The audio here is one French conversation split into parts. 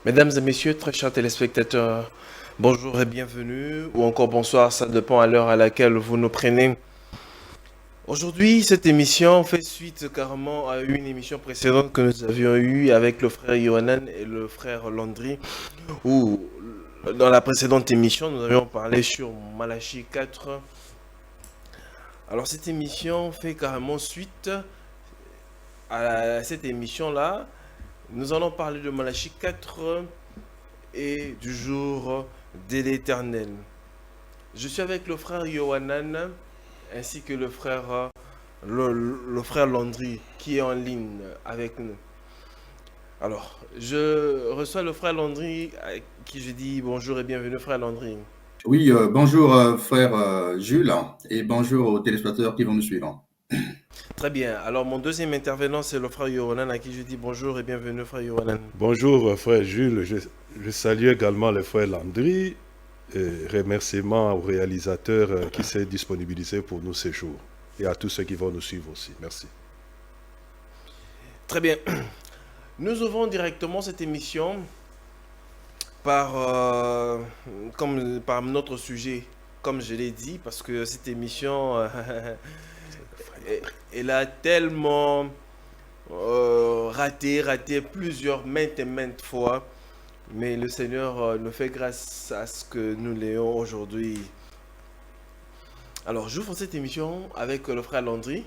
Mesdames et messieurs, très chers téléspectateurs, bonjour et bienvenue, ou encore bonsoir, ça dépend à l'heure à laquelle vous nous prenez. Aujourd'hui, cette émission fait suite carrément à une émission précédente que nous avions eue avec le frère Yohanan et le frère Landry, où dans la précédente émission, nous avions parlé sur Malachie 4. Alors cette émission fait carrément suite à cette émission-là. Nous allons parler de Malachie 4 et du jour de l'Éternel. Je suis avec le frère Yohanan ainsi que le frère Landry qui est en ligne avec nous. Alors, je reçois le frère Landry à qui je dis bonjour et bienvenue frère Landry. Oui, bonjour frère Jules et bonjour aux téléspectateurs qui vont nous suivre. Très bien. Alors, mon deuxième intervenant, c'est le frère Yohanan à qui je dis bonjour et bienvenue frère Yohanan. Bonjour frère Jules, je salue également le frère Landry et remerciements au réalisateur qui s'est disponibilisé pour nous ces jours et à tous ceux qui vont nous suivre aussi. Merci. Très bien. Nous ouvrons directement cette émission par, par notre sujet, comme je l'ai dit, parce que cette émission, elle a tellement raté maintes fois, mais le Seigneur nous fait grâce à ce que nous l'ayons aujourd'hui. Alors, j'ouvre cette émission avec le frère Landry,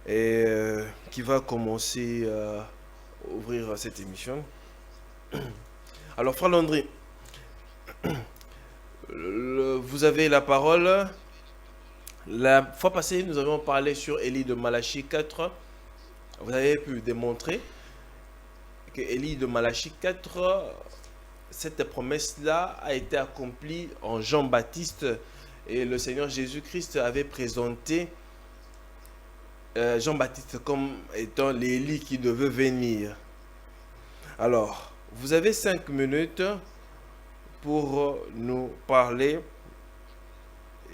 et, qui va commencer à ouvrir cette émission. Alors, frère Landry, vous avez la parole. La fois passée, nous avons parlé sur Élie de Malachie 4. Vous avez pu démontrer que Élie de Malachie 4, cette promesse-là a été accomplie en Jean-Baptiste et le Seigneur Jésus-Christ avait présenté Jean-Baptiste comme étant l'Élie qui devait venir. Alors, vous avez 5 minutes pour nous parler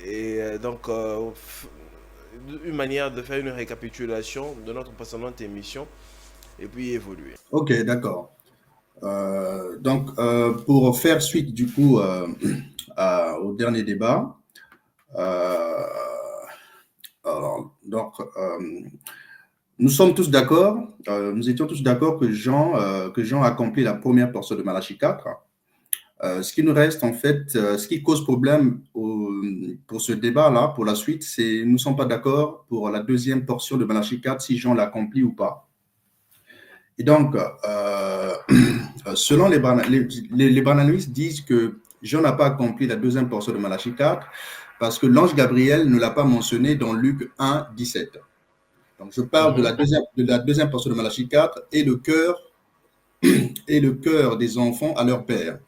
et donc une manière de faire une récapitulation de notre précédente émission et puis évoluer. Ok, d'accord. Pour faire suite du coup au dernier débat, euh, alors, donc, nous sommes tous d'accord, nous étions tous d'accord que Jean a accompli la première portion de Malachie 4. Ce qui nous reste, en fait, ce qui cause problème pour ce débat-là, pour la suite, c'est nous ne sommes pas d'accord pour la deuxième portion de Malachie 4, si Jean l'accomplit ou pas. Et donc, selon les branhamistes disent que Jean n'a pas accompli la deuxième portion de Malachie 4 parce que l'ange Gabriel ne l'a pas mentionné dans Luc 1, 17. Donc, je parle de la deuxième portion de Malachie 4 et le cœur des enfants à leur père.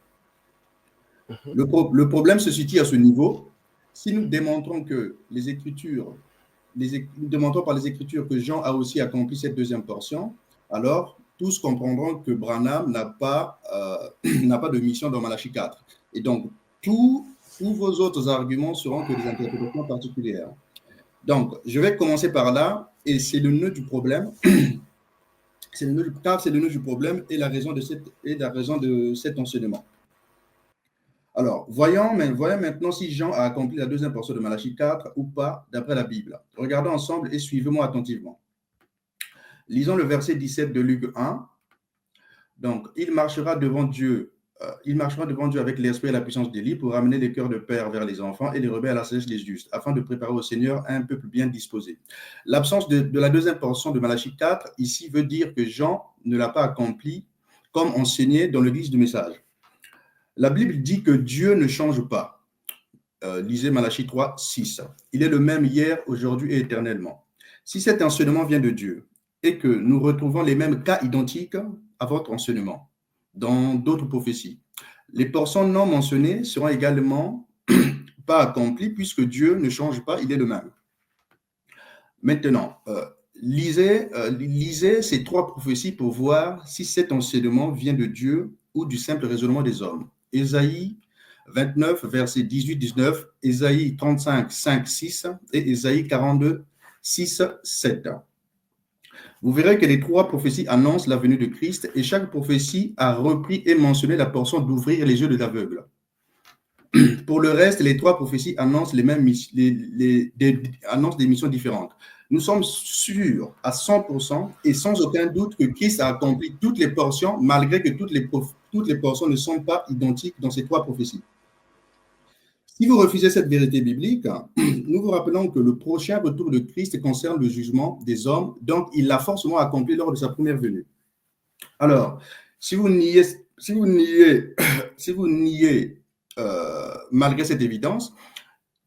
Le problème se situe à ce niveau. Si nous démontrons que nous démontrons par les Écritures que Jean a aussi accompli cette deuxième portion, alors tous comprendront que Branham n'a pas de mission dans Malachie 4. Et donc, tous vos autres arguments seront que des interprétations particulières. Donc, je vais commencer par là, et c'est le nœud du problème. C'est le nœud du problème et la raison de cet enseignement. Alors, voyons maintenant si Jean a accompli la deuxième portion de Malachie 4 ou pas, d'après la Bible. Regardons ensemble et suivez-moi attentivement. Lisons le verset 17 de Luc 1. Donc, il marchera devant Dieu avec l'esprit et la puissance d'Élie pour ramener les cœurs de père vers les enfants et les rebelles à la sagesse des justes, afin de préparer au Seigneur un peuple bien disposé. L'absence de la deuxième portion de Malachie 4 ici veut dire que Jean ne l'a pas accompli comme enseigné dans le livre du message. La Bible dit que Dieu ne change pas. Lisez Malachie 3, 6. Il est le même hier, aujourd'hui et éternellement. Si cet enseignement vient de Dieu et que nous retrouvons les mêmes cas identiques à votre enseignement dans d'autres prophéties, les portions non mentionnées seront également pas accomplies puisque Dieu ne change pas, il est le même. Maintenant, lisez ces trois prophéties pour voir si cet enseignement vient de Dieu ou du simple raisonnement des hommes. Ésaïe 29, versets 18-19, Ésaïe 35, 5, 6 et Ésaïe 42, 6, 7. Vous verrez que les 3 prophéties annoncent la venue de Christ et chaque prophétie a repris et mentionné la portion d'ouvrir les yeux de l'aveugle. Pour le reste, les 3 prophéties annoncent annoncent des missions différentes. Nous sommes sûrs à 100% et sans aucun doute que Christ a accompli toutes les portions, malgré que toutes les portions ne sont pas identiques dans ces 3 prophéties. Si vous refusez cette vérité biblique, nous vous rappelons que le prochain retour de Christ concerne le jugement des hommes, donc il l'a forcément accompli lors de sa première venue. Alors, si vous niez malgré cette évidence,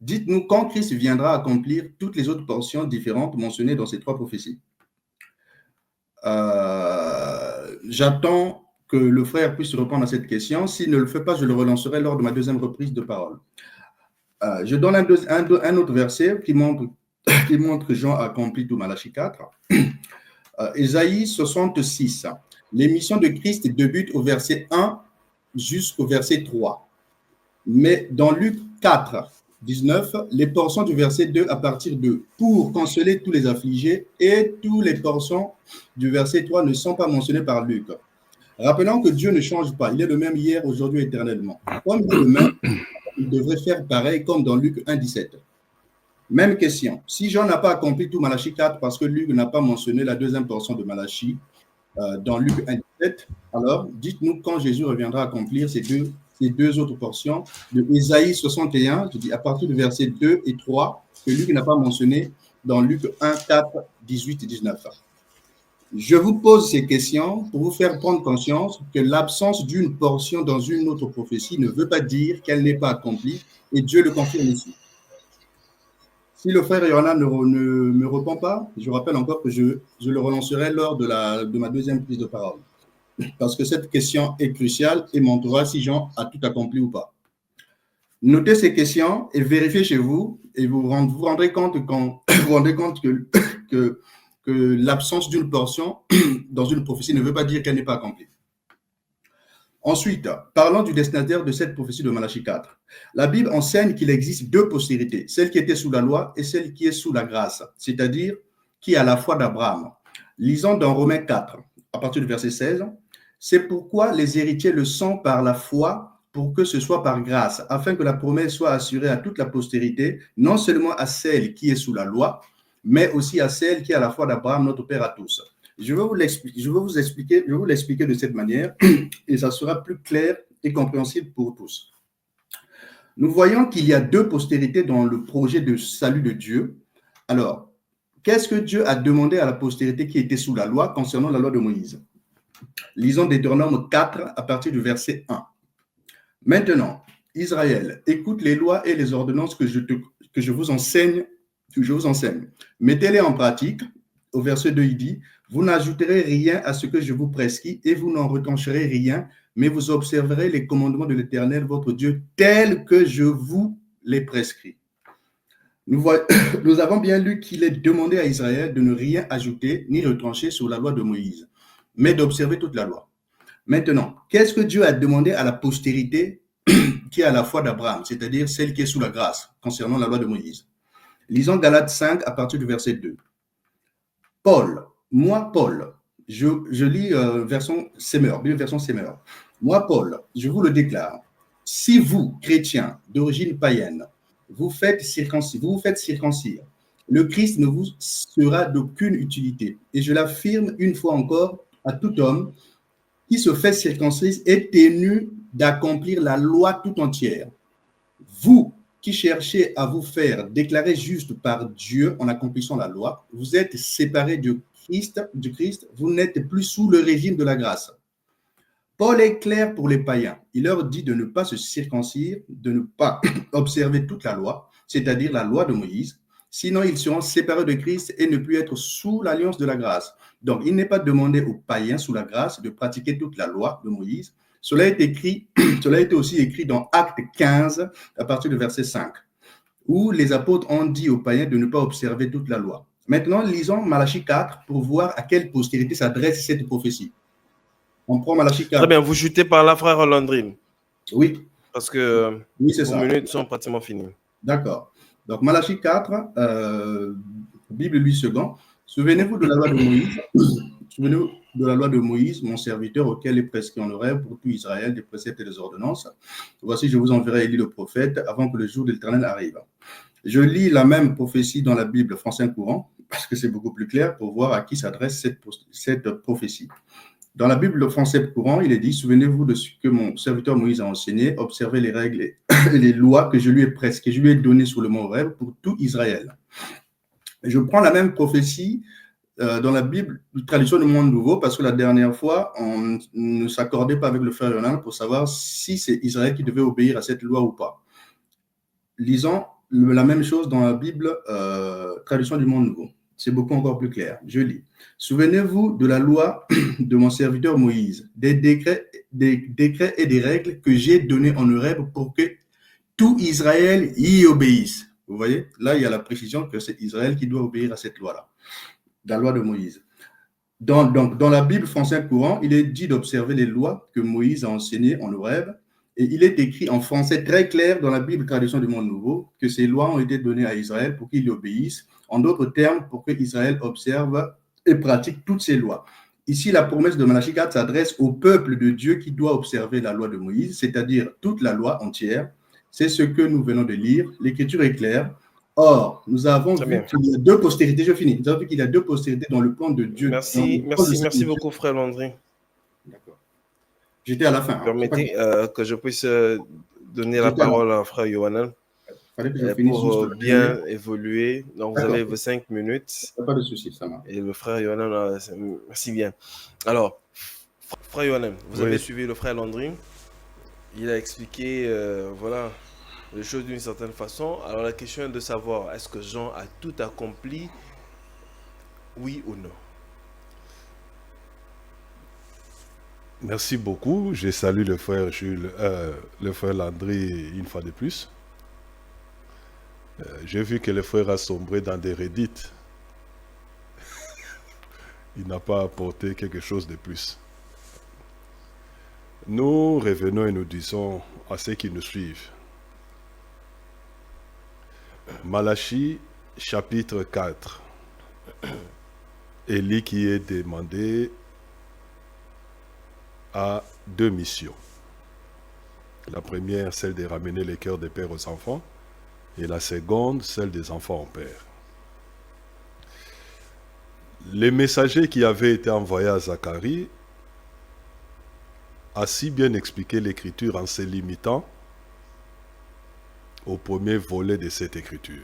dites-nous quand Christ viendra accomplir toutes les autres portions différentes mentionnées dans ces 3 prophéties. J'attends que le frère puisse répondre à cette question. S'il ne le fait pas, je le relancerai lors de ma deuxième reprise de parole. Je donne un autre verset qui montre que Jean a accompli tout, Malachie 4. Ésaïe 66. Les missions de Christ débutent au verset 1 jusqu'au verset 3. Mais dans Luc 4, 19, les portions du verset 2 à partir de « pour consoler tous les affligés » et toutes les portions du verset 3 ne sont pas mentionnées par Luc. Rappelons que Dieu ne change pas. Il est le même hier, aujourd'hui, éternellement. Comme il est le même, il devrait faire pareil comme dans Luc 1, 17. Même question. Si Jean n'a pas accompli tout Malachie 4 parce que Luc n'a pas mentionné la deuxième portion de Malachie dans Luc 1, 17, alors dites-nous quand Jésus reviendra accomplir ces deux autres portions de Ésaïe 61, je dis à partir du verset 2 et 3, que Luc n'a pas mentionné dans Luc 1, 4, 18 et 19. Je vous pose ces questions pour vous faire prendre conscience que l'absence d'une portion dans une autre prophétie ne veut pas dire qu'elle n'est pas accomplie, et Dieu le confirme ici. Si le frère Yohanan ne me répond pas, je rappelle encore que je le relancerai lors de ma deuxième prise de parole. Parce que cette question est cruciale et montrera si Jean a tout accompli ou pas. Notez ces questions et vérifiez chez vous et vous vous rendrez compte que l'absence d'une portion dans une prophétie ne veut pas dire qu'elle n'est pas accomplie. Ensuite, parlons du destinataire de cette prophétie de Malachie 4. La Bible enseigne qu'il existe 2 postérités, celle qui était sous la loi et celle qui est sous la grâce, c'est-à-dire qui est à la foi d'Abraham. Lisons dans Romains 4, à partir du verset 16. C'est pourquoi les héritiers le sont par la foi, pour que ce soit par grâce, afin que la promesse soit assurée à toute la postérité, non seulement à celle qui est sous la loi, mais aussi à celle qui est à la foi d'Abraham, notre Père à tous. Je vais vous l'expliquer de cette manière et ça sera plus clair et compréhensible pour tous. Nous voyons qu'il y a 2 postérités dans le projet de salut de Dieu. Alors, qu'est-ce que Dieu a demandé à la postérité qui était sous la loi concernant la loi de Moïse? Lisons Deutéronome 4 à partir du verset 1. Maintenant, Israël, écoute les lois et les ordonnances que je vous enseigne. Mettez-les en pratique. Au verset 2, il dit, vous n'ajouterez rien à ce que je vous prescris et vous n'en retrancherez rien, mais vous observerez les commandements de l'Éternel, votre Dieu, tels que je vous les prescris. Nous avons bien lu qu'il est demandé à Israël de ne rien ajouter ni retrancher sur la loi de Moïse, mais d'observer toute la loi. Maintenant, qu'est-ce que Dieu a demandé à la postérité qui est à la foi d'Abraham, c'est-à-dire celle qui est sous la grâce, concernant la loi de Moïse? Lisons Galates 5 à partir du verset 2. Paul, je lis version Semeur. Moi, Paul, je vous le déclare, si vous, chrétiens d'origine païenne, vous vous faites circoncire, le Christ ne vous sera d'aucune utilité. Et je l'affirme une fois encore à tout homme qui se fait circoncire est tenu d'accomplir la loi tout entière. Vous qui cherchez à vous faire déclarer juste par Dieu en accomplissant la loi, vous êtes séparés du Christ, vous n'êtes plus sous le régime de la grâce. Paul est clair pour les païens. Il leur dit de ne pas se circoncire, de ne pas observer toute la loi, c'est-à-dire la loi de Moïse, sinon ils seront séparés de Christ et ne plus être sous l'alliance de la grâce. Donc, il n'est pas demandé aux païens sous la grâce de pratiquer toute la loi de Moïse. Cela a été aussi écrit dans Actes 15, à partir du verset 5, où les apôtres ont dit aux païens de ne pas observer toute la loi. Maintenant, lisons Malachie 4 pour voir à quelle postérité s'adresse cette prophétie. On prend Malachie 4. Très bien, vous jutez par là, frère Landry. Oui. Parce que vos minutes sont pratiquement finies. D'accord. Donc, Malachie 4, Bible 8 secondes. Souvenez-vous de la loi de Moïse. Souvenez-vous de la loi de Moïse, mon serviteur, auquel est prescrit en le rêve pour tout Israël des préceptes et des ordonnances. Voici, je vous enverrai Élie le prophète avant que le jour de l'Éternel arrive. Je lis la même prophétie dans la Bible français courant, parce que c'est beaucoup plus clair pour voir à qui s'adresse cette prophétie. Dans la Bible français courant, il est dit, souvenez-vous de ce que mon serviteur Moïse a enseigné, observez les règles et les lois que je lui ai données sur le mont Horeb pour tout Israël. Je prends la même prophétie dans la Bible, traduction du Monde Nouveau, parce que la dernière fois, on ne s'accordait pas avec le frère Yonal pour savoir si c'est Israël qui devait obéir à cette loi ou pas. Lisons la même chose dans la Bible, traduction du Monde Nouveau. C'est beaucoup encore plus clair. Je lis. Souvenez-vous de la loi de mon serviteur Moïse, des décrets et des règles que j'ai donnés en Horeb pour que tout Israël y obéisse. Vous voyez, là, il y a la précision que c'est Israël qui doit obéir à cette loi-là, la loi de Moïse. Dans la Bible française courant, il est dit d'observer les lois que Moïse a enseignées en Horeb. Et il est écrit en français très clair dans la Bible traduction du Monde Nouveau que ces lois ont été données à Israël pour qu'il y obéisse. En d'autres termes, pour que Israël observe et pratique toutes ces lois. Ici, la promesse de Malachie 4 s'adresse au peuple de Dieu qui doit observer la loi de Moïse, c'est-à-dire toute la loi entière. C'est ce que nous venons de lire. L'Écriture est claire. Or, nous avons vu qu'il y a deux postérités. Je finis. Nous avons vu qu'il y a deux postérités dans le plan de Dieu. Merci beaucoup, frère Landry. D'accord. J'étais à la fin. Permettez que je puisse donner la parole à frère Yohanan pour bien évoluer. Donc, vous avez vos 5 minutes. Pas de souci, ça marche. Et le frère Yohanan, merci bien. Alors, frère Yohanan, vous avez suivi le frère Landry. Il a expliqué, voilà, les choses d'une certaine façon. Alors, la question est de savoir, est-ce que Jean a tout accompli, oui ou non? Merci beaucoup. Je salue le frère Jules, le frère Landry une fois de plus. J'ai vu que le frère a sombré dans des redites. Il n'a pas apporté quelque chose de plus. Nous revenons et nous disons à ceux qui nous suivent. Malachie, chapitre 4. Élie qui est demandé à 2 missions. La première, celle de ramener les cœurs des pères aux enfants, et la seconde, celle des enfants aux pères. Le messager qui avait été envoyé à Zacharie a si bien expliqué l'écriture en se limitant au premier volet de cette écriture.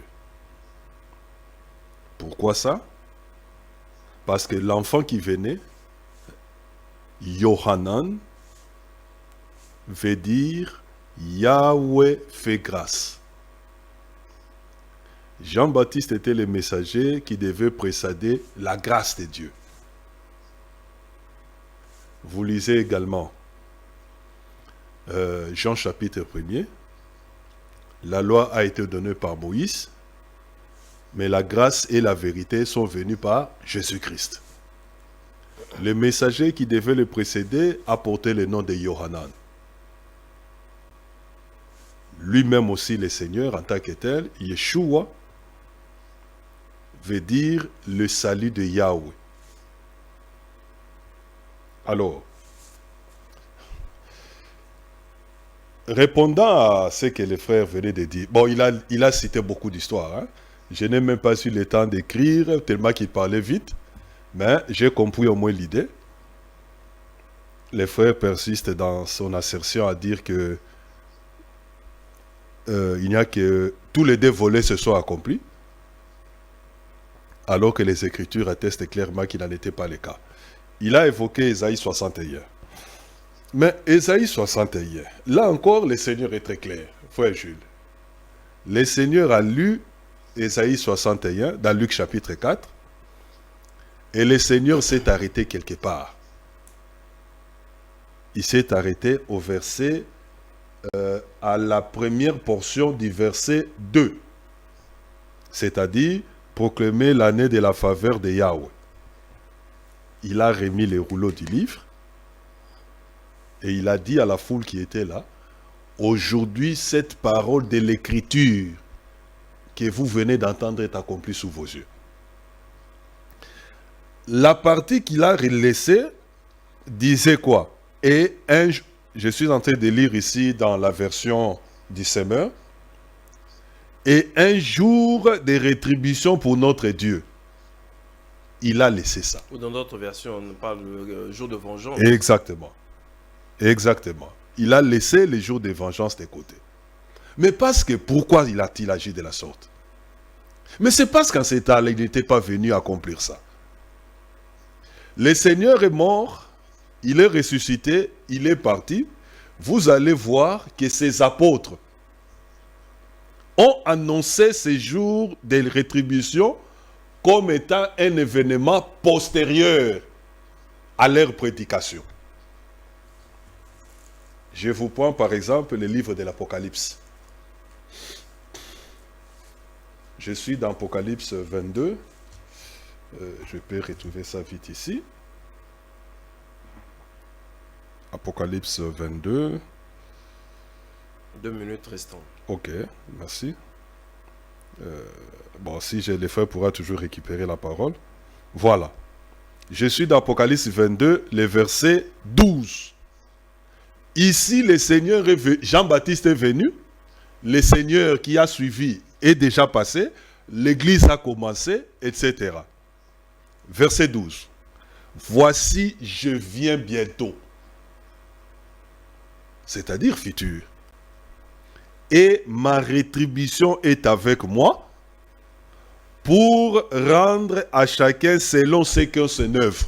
Pourquoi ça? Parce que l'enfant qui venait, Yohanan, veut dire Yahweh fait grâce. Jean-Baptiste était le messager qui devait précéder la grâce de Dieu. Vous lisez également Jean chapitre 1er. La loi a été donnée par Moïse, mais la grâce et la vérité sont venues par Jésus-Christ. Le messager qui devait le précéder a porté le nom de Yohanan. Lui-même aussi le Seigneur en tant que tel, Yeshua, veut dire le salut de Yahweh. Alors, répondant à ce que les frères venaient de dire, bon, il a cité beaucoup d'histoires. Hein? Je n'ai même pas eu le temps d'écrire, tellement qu'il parlait vite, mais j'ai compris au moins l'idée. Les frères persistent dans son assertion à dire que il n'y a que tous les 2 volets se sont accomplis, alors que les Écritures attestent clairement qu'il n'en était pas le cas. Il a évoqué Ésaïe 61. Mais Ésaïe 61, là encore, le Seigneur est très clair, frère Jules. Le Seigneur a lu Ésaïe 61 dans Luc chapitre 4, et le Seigneur s'est arrêté quelque part. Il s'est arrêté au verset, à la première portion du verset 2, c'est-à-dire proclamer l'année de la faveur de Yahweh. Il a remis les rouleaux du livre et il a dit à la foule qui était là, aujourd'hui cette parole de l'écriture que vous venez d'entendre est accomplie sous vos yeux. la partie qu'il a laissée disait quoi? Et je suis en train de lire ici dans la version du Semeur. Et un jour de rétribution pour notre Dieu. Il a laissé ça. Ou dans d'autres versions, on parle de jour de vengeance. Exactement. Exactement. Il a laissé les jours de vengeance de côté. Mais parce que, pourquoi a-t-il agi de la sorte? Mais c'est parce qu'en cet temps, il n'était pas venu accomplir ça. Le Seigneur est mort, il est ressuscité, il est parti. Vous allez voir que ses apôtres ont annoncé ces jours de rétribution comme étant un événement postérieur à leur prédication. Je vous prends par exemple le livre de l'Apocalypse. Je suis dans Apocalypse 22. Je peux retrouver ça vite ici. Apocalypse 22. 2 minutes restantes. Ok, merci. Bon, si j'ai les frères pourra toujours récupérer la parole. Voilà. Je suis dans Apocalypse 22, le verset 12. Ici, le Seigneur Jean-Baptiste est venu. Le Seigneur qui a suivi est déjà passé. L'église a commencé, etc. Verset 12. Voici, je viens bientôt. C'est-à-dire futur. Et ma rétribution est avec moi pour rendre à chacun selon ce que son œuvre.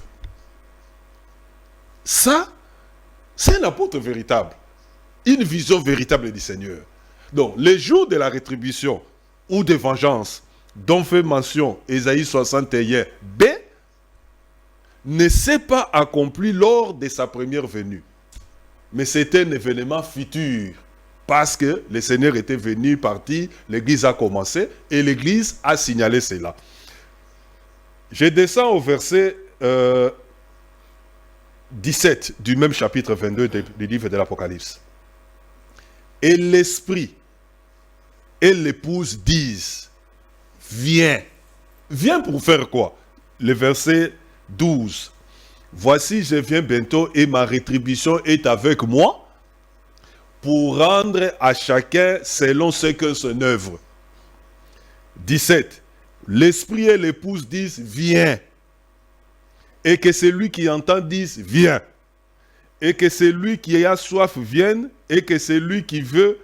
Ça, c'est un apôtre véritable. Une vision véritable du Seigneur. Donc, les jours de la rétribution ou de vengeance dont fait mention Ésaïe 61b ne s'est pas accompli lors de sa première venue. Mais c'était un événement futur. Parce que le Seigneur était venu, parti, l'église a commencé et l'église a signalé cela. Je descends au verset 17 du même chapitre 22 du livre de l'Apocalypse. Et l'Esprit et l'épouse disent, viens. Viens pour faire quoi? Le verset 12. Voici, je viens bientôt et ma rétribution est avec moi pour rendre à chacun selon ce que son œuvre. 17. L'Esprit et l'épouse disent, viens. Et que celui qui entend dise, viens. Et que celui qui a soif vienne, et que celui qui veut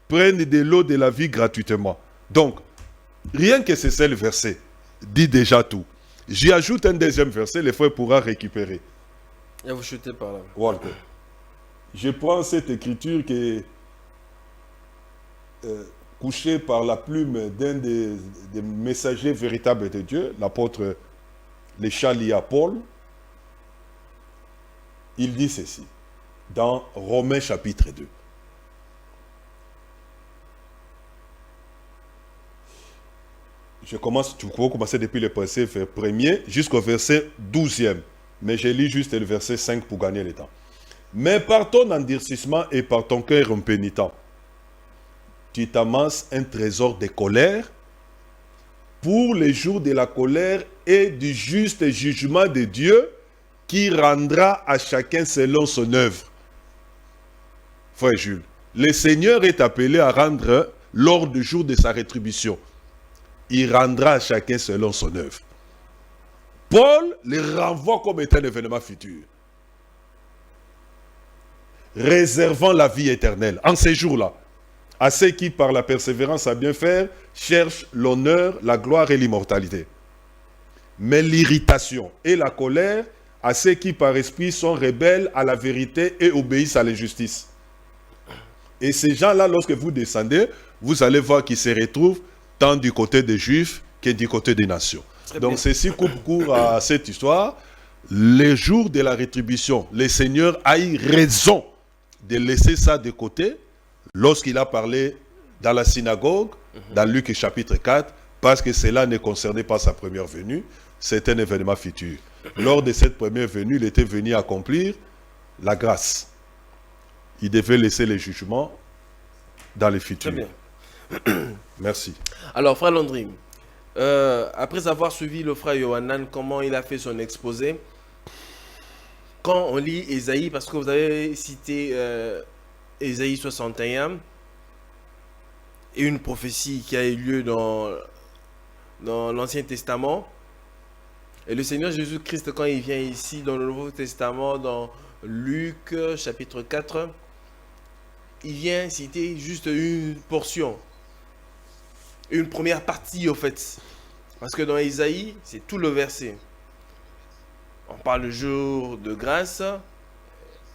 prenne de l'eau de la vie gratuitement. Donc, rien que ce seul verset dit déjà tout. J'y ajoute un deuxième verset, le frère pourra récupérer. Et vous chutez par là. Walter. Je prends cette écriture qui est couchée par la plume d'un des messagers véritables de Dieu, l'apôtre Léchalia Paul. Il dit ceci, dans Romains chapitre 2. Tu peux commencer depuis le verset 1er jusqu'au verset 12e. Mais je lis juste le verset 5 pour gagner le temps. Mais par ton endurcissement et par ton cœur impénitent, tu t'amasses un trésor de colère pour les jours de la colère et du juste jugement de Dieu qui rendra à chacun selon son œuvre. Frère Jules, le Seigneur est appelé à rendre lors du jour de sa rétribution. Il rendra à chacun selon son œuvre. Paul les renvoie comme étant un événement futur, réservant la vie éternelle en ces jours-là à ceux qui par la persévérance à bien faire cherchent l'honneur, la gloire et l'immortalité. Mais l'irritation et la colère à ceux qui par esprit sont rebelles à la vérité et obéissent à l'injustice. Et ces gens-là, lorsque vous descendez, vous allez voir qu'ils se retrouvent tant du côté des Juifs que du côté des nations. Donc ceci coupe court à cette histoire. Les jours de la rétribution, le Seigneur a eu raison de laisser ça de côté lorsqu'il a parlé dans la synagogue, dans Luc chapitre 4, parce que cela ne concernait pas sa première venue, c'est un événement futur. Lors de cette première venue, il était venu accomplir la grâce. Il devait laisser les jugements dans le futur. Très bien. Merci. Alors, frère Landry, Après avoir suivi le frère Yohanan, comment il a fait son exposé, quand on lit Ésaïe, parce que vous avez cité Ésaïe 61, et une prophétie qui a eu lieu dans l'Ancien Testament, et le Seigneur Jésus-Christ, quand il vient ici dans le Nouveau Testament, dans Luc chapitre 4, il vient citer juste une portion, une première partie au fait. Parce que dans Ésaïe, c'est tout le verset. On parle de jour de grâce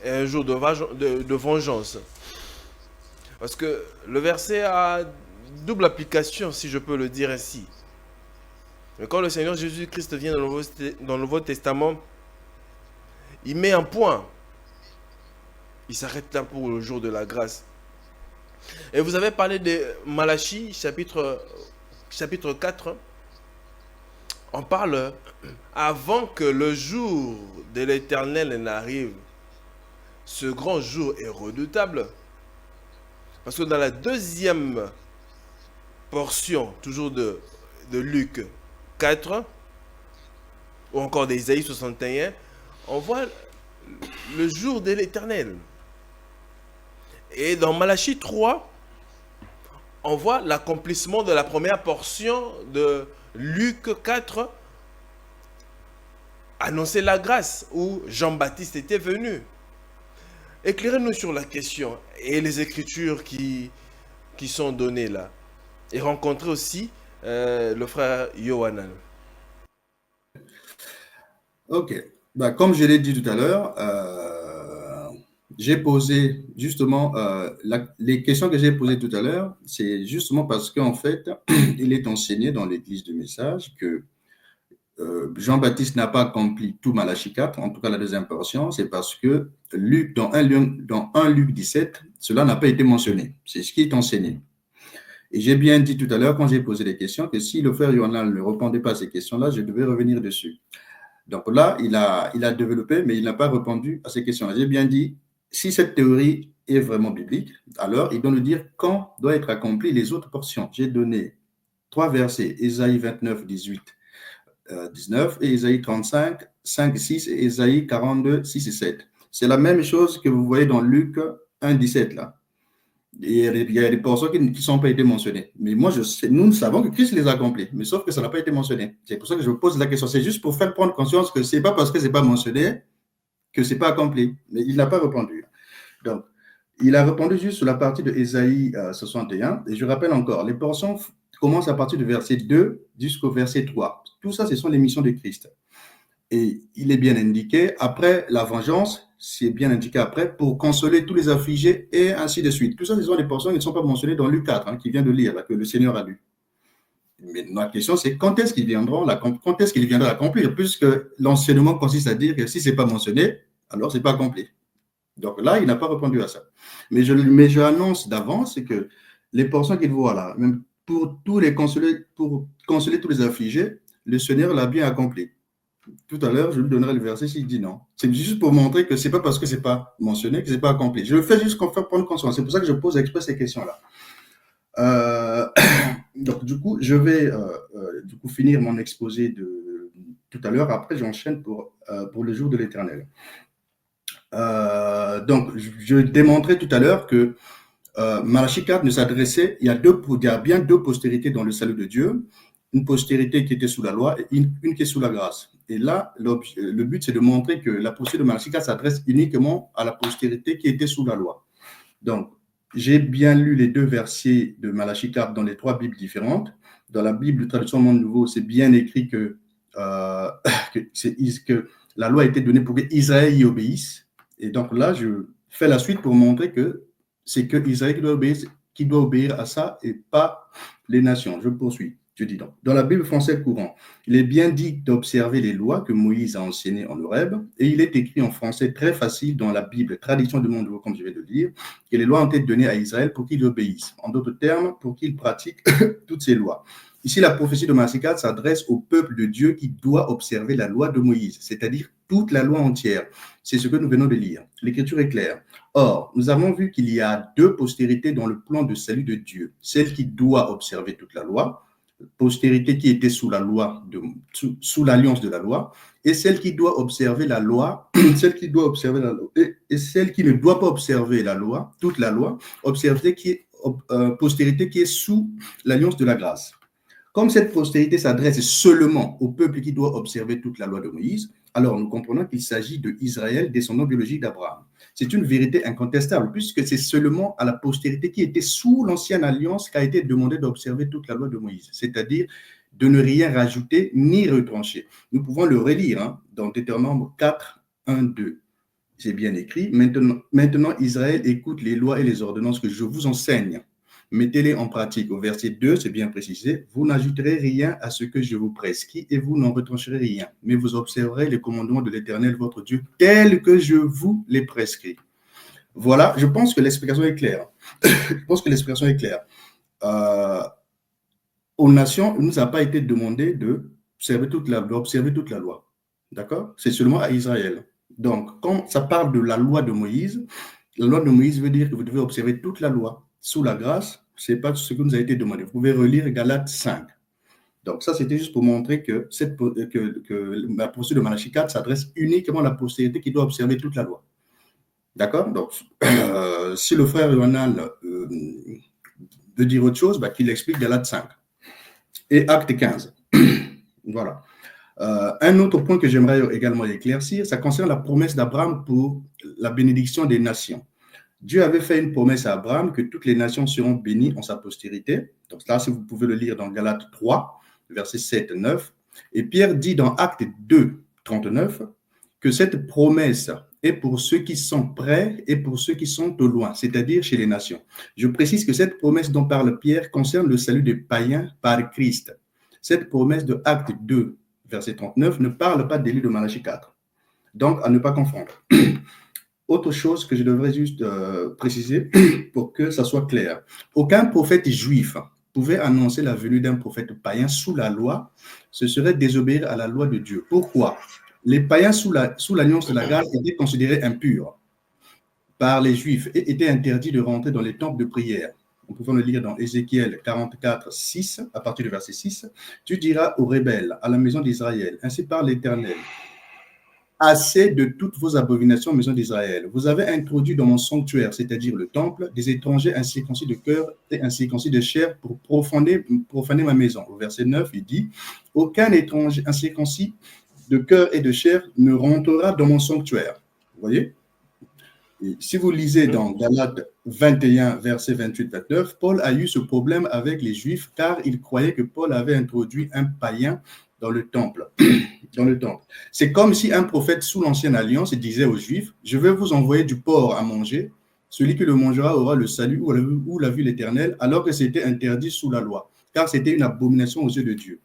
et un jour de vengeance. Parce que le verset a double application, si je peux le dire ainsi. Mais quand le Seigneur Jésus-Christ vient dans le Nouveau Testament, il met un point. Il s'arrête là pour le jour de la grâce. Et vous avez parlé de Malachie, chapitre 4. On parle avant que le jour de l'Éternel n'arrive. Ce grand jour est redoutable. Parce que dans la deuxième portion, toujours de Luc 4, ou encore d'Ésaïe 61, on voit le jour de l'Éternel. Et dans Malachie 3, on voit l'accomplissement de la première portion de Luc 4, annoncer la grâce, où Jean-Baptiste était venu. Éclairez-nous sur la question et les écritures qui sont données là. Et rencontrer aussi le frère Yohanan. Ok. Comme je l'ai dit tout à l'heure, j'ai posé justement les questions que j'ai posées tout à l'heure, c'est justement parce qu'en fait, il est enseigné dans l'église du message que Jean-Baptiste n'a pas accompli tout Malachie 4, en tout cas la deuxième portion, c'est parce que Luc, dans 1 Luc 17, cela n'a pas été mentionné. C'est ce qui est enseigné. Et j'ai bien dit tout à l'heure, quand j'ai posé des questions, que si le frère Yohanan ne répondait pas à ces questions-là, je devais revenir dessus. Donc là, il a développé, mais il n'a pas répondu à ces questions-là. J'ai bien dit, si cette théorie est vraiment biblique, alors il doit nous dire quand doivent être accomplies les autres portions. J'ai donné 3 versets, Ésaïe 29, 18, 19, et Ésaïe 35, 5, 6, et Ésaïe 42, 6 et 7. C'est la même chose que vous voyez dans Luc 1, 17, là. Et il y a des portions qui ne sont pas été mentionnées. Mais moi, nous savons que Christ les a accomplis, mais sauf que ça n'a pas été mentionné. C'est pour ça que je pose la question. C'est juste pour faire prendre conscience que ce n'est pas parce que ce n'est pas mentionné que ce n'est pas accompli. Mais il n'a pas répondu. Donc, il a répondu juste sur la partie de Ésaïe 61. Et je rappelle encore, les portions commencent à partir du verset 2 jusqu'au verset 3. Tout ça, ce sont les missions de Christ. Et il est bien indiqué, après la vengeance, c'est bien indiqué après, pour consoler tous les affligés et ainsi de suite. Tout ça, ce sont des portions qui ne sont pas mentionnées dans Luc 4, qui vient de lire, là, que le Seigneur a lu. Mais notre question, c'est quand est-ce qu'ils viendront, quand est-ce qu'il viendra accomplir, puisque l'enseignement consiste à dire que si ce n'est pas mentionné, alors ce n'est pas accompli. Donc là, il n'a pas répondu à ça. Mais je annonce d'avance que les portions qu'il voit là, même pour consoler tous les affligés, le Seigneur l'a bien accompli. Tout à l'heure, je lui donnerai le verset s'il dit non. C'est juste pour montrer que ce n'est pas parce que ce n'est pas mentionné que ce n'est pas accompli. Je le fais juste pour faire prendre conscience. C'est pour ça que je pose exprès ces questions-là. Donc, du coup, je vais finir mon exposé de tout à l'heure. Après, j'enchaîne pour le jour de l'Éternel. Donc, je démontrais tout à l'heure que Malachie 4 ne s'adressait, il y a bien 2 postérités dans le salut de Dieu. Une postérité qui était sous la loi et une qui est sous la grâce. Et là, le but, c'est de montrer que la postérité de Malachie 4 s'adresse uniquement à la postérité qui était sous la loi. Donc, j'ai bien lu les 2 versets de Malachie 4 dans les 3 Bibles différentes. Dans la Bible de traduction Monde Nouveau, c'est bien écrit que la loi a été donnée pour qu'Israël y obéisse. Et donc là, je fais la suite pour montrer que c'est que Israël qui doit obéir à ça et pas les nations. Je poursuis. Je dis donc, dans la Bible française courant, il est bien dit d'observer les lois que Moïse a enseignées en Horeb, et il est écrit en français très facile dans la Bible, traduction du Monde Nouveau, comme je vais le dire, que les lois ont été données à Israël pour qu'il obéisse. En d'autres termes, pour qu'il pratique toutes ces lois. Ici, la prophétie de Malachie 4 s'adresse au peuple de Dieu qui doit observer la loi de Moïse, c'est-à-dire toute la loi entière. C'est ce que nous venons de lire. L'écriture est claire. Or, nous avons vu qu'il y a 2 postérités dans le plan de salut de Dieu. Celle qui doit observer toute la loi, postérité qui était sous la loi, sous l'alliance de la loi, et celle qui doit observer la loi, celle qui doit observer la loi, et celle qui ne doit pas observer la loi, toute la loi, postérité qui est sous l'alliance de la grâce. Comme cette postérité s'adresse seulement au peuple qui doit observer toute la loi de Moïse, alors nous comprenons qu'il s'agit de Israël, descendant biologique d'Abraham. C'est une vérité incontestable, puisque c'est seulement à la postérité qui était sous l'ancienne alliance qu'a été demandé d'observer toute la loi de Moïse, c'est-à-dire de ne rien rajouter ni retrancher. Nous pouvons le relire dans Deutéronome 4, 1, 2. C'est bien écrit. Maintenant, Israël écoute les lois et les ordonnances que je vous enseigne. Mettez-les en pratique. Au verset 2, c'est bien précisé. Vous n'ajouterez rien à ce que je vous prescris et vous n'en retrancherez rien. Mais vous observerez les commandements de l'Éternel, votre Dieu, tels que je vous les prescris. Voilà, je pense que l'explication est claire. Aux nations, il ne nous a pas été demandé d'observer toute la loi. D'accord? C'est seulement à Israël. Donc, quand ça parle de la loi de Moïse, la loi de Moïse veut dire que vous devez observer toute la loi. Sous la grâce, ce n'est pas ce que nous a été demandé. Vous pouvez relire Galates 5. Donc, ça, c'était juste pour montrer que la procédure de Malachie 4 s'adresse uniquement à la postérité qui doit observer toute la loi. D'accord? Donc, si le frère Yohanan veut dire autre chose, qu'il explique Galates 5 et Acte 15. Voilà. Un autre point que j'aimerais également éclaircir, ça concerne la promesse d'Abraham pour la bénédiction des nations. Dieu avait fait une promesse à Abraham que toutes les nations seront bénies en sa postérité. Donc là, si vous pouvez le lire dans Galates 3, versets 7 et 9. Et Pierre dit dans Acte 2, 39, que cette promesse est pour ceux qui sont près et pour ceux qui sont au loin, c'est-à-dire chez les nations. Je précise que cette promesse dont parle Pierre concerne le salut des païens par Christ. Cette promesse de Acte 2, verset 39, ne parle pas des livres de Malachie 4. Donc, à ne pas confondre. Autre chose que je devrais juste préciser pour que ça soit clair. Aucun prophète juif pouvait annoncer la venue d'un prophète païen sous la loi. Ce serait désobéir à la loi de Dieu. Pourquoi? Les païens sous l'alliance de la grâce étaient considérés impurs par les juifs et étaient interdits de rentrer dans les temples de prière. On peut le lire dans Ézéchiel 44, 6, à partir du verset 6. Tu diras aux rebelles, à la maison d'Israël, ainsi parle l'Éternel. Assez de toutes vos abominations, maison d'Israël. Vous avez introduit dans mon sanctuaire, c'est-à-dire le temple, des étrangers incirconcis de cœur et incirconcis de chair pour profaner ma maison. Au verset 9, il dit, aucun étranger incirconcis de cœur et de chair ne rentrera dans mon sanctuaire. Vous voyez? Et si vous lisez dans Galates 21, verset 28-29, Paul a eu ce problème avec les Juifs car il croyait que Paul avait introduit un païen dans le temple. C'est comme si un prophète sous l'ancienne alliance disait aux Juifs, je vais vous envoyer du porc à manger, celui qui le mangera aura le salut ou la vue éternelle, alors que c'était interdit sous la loi, car c'était une abomination aux yeux de Dieu.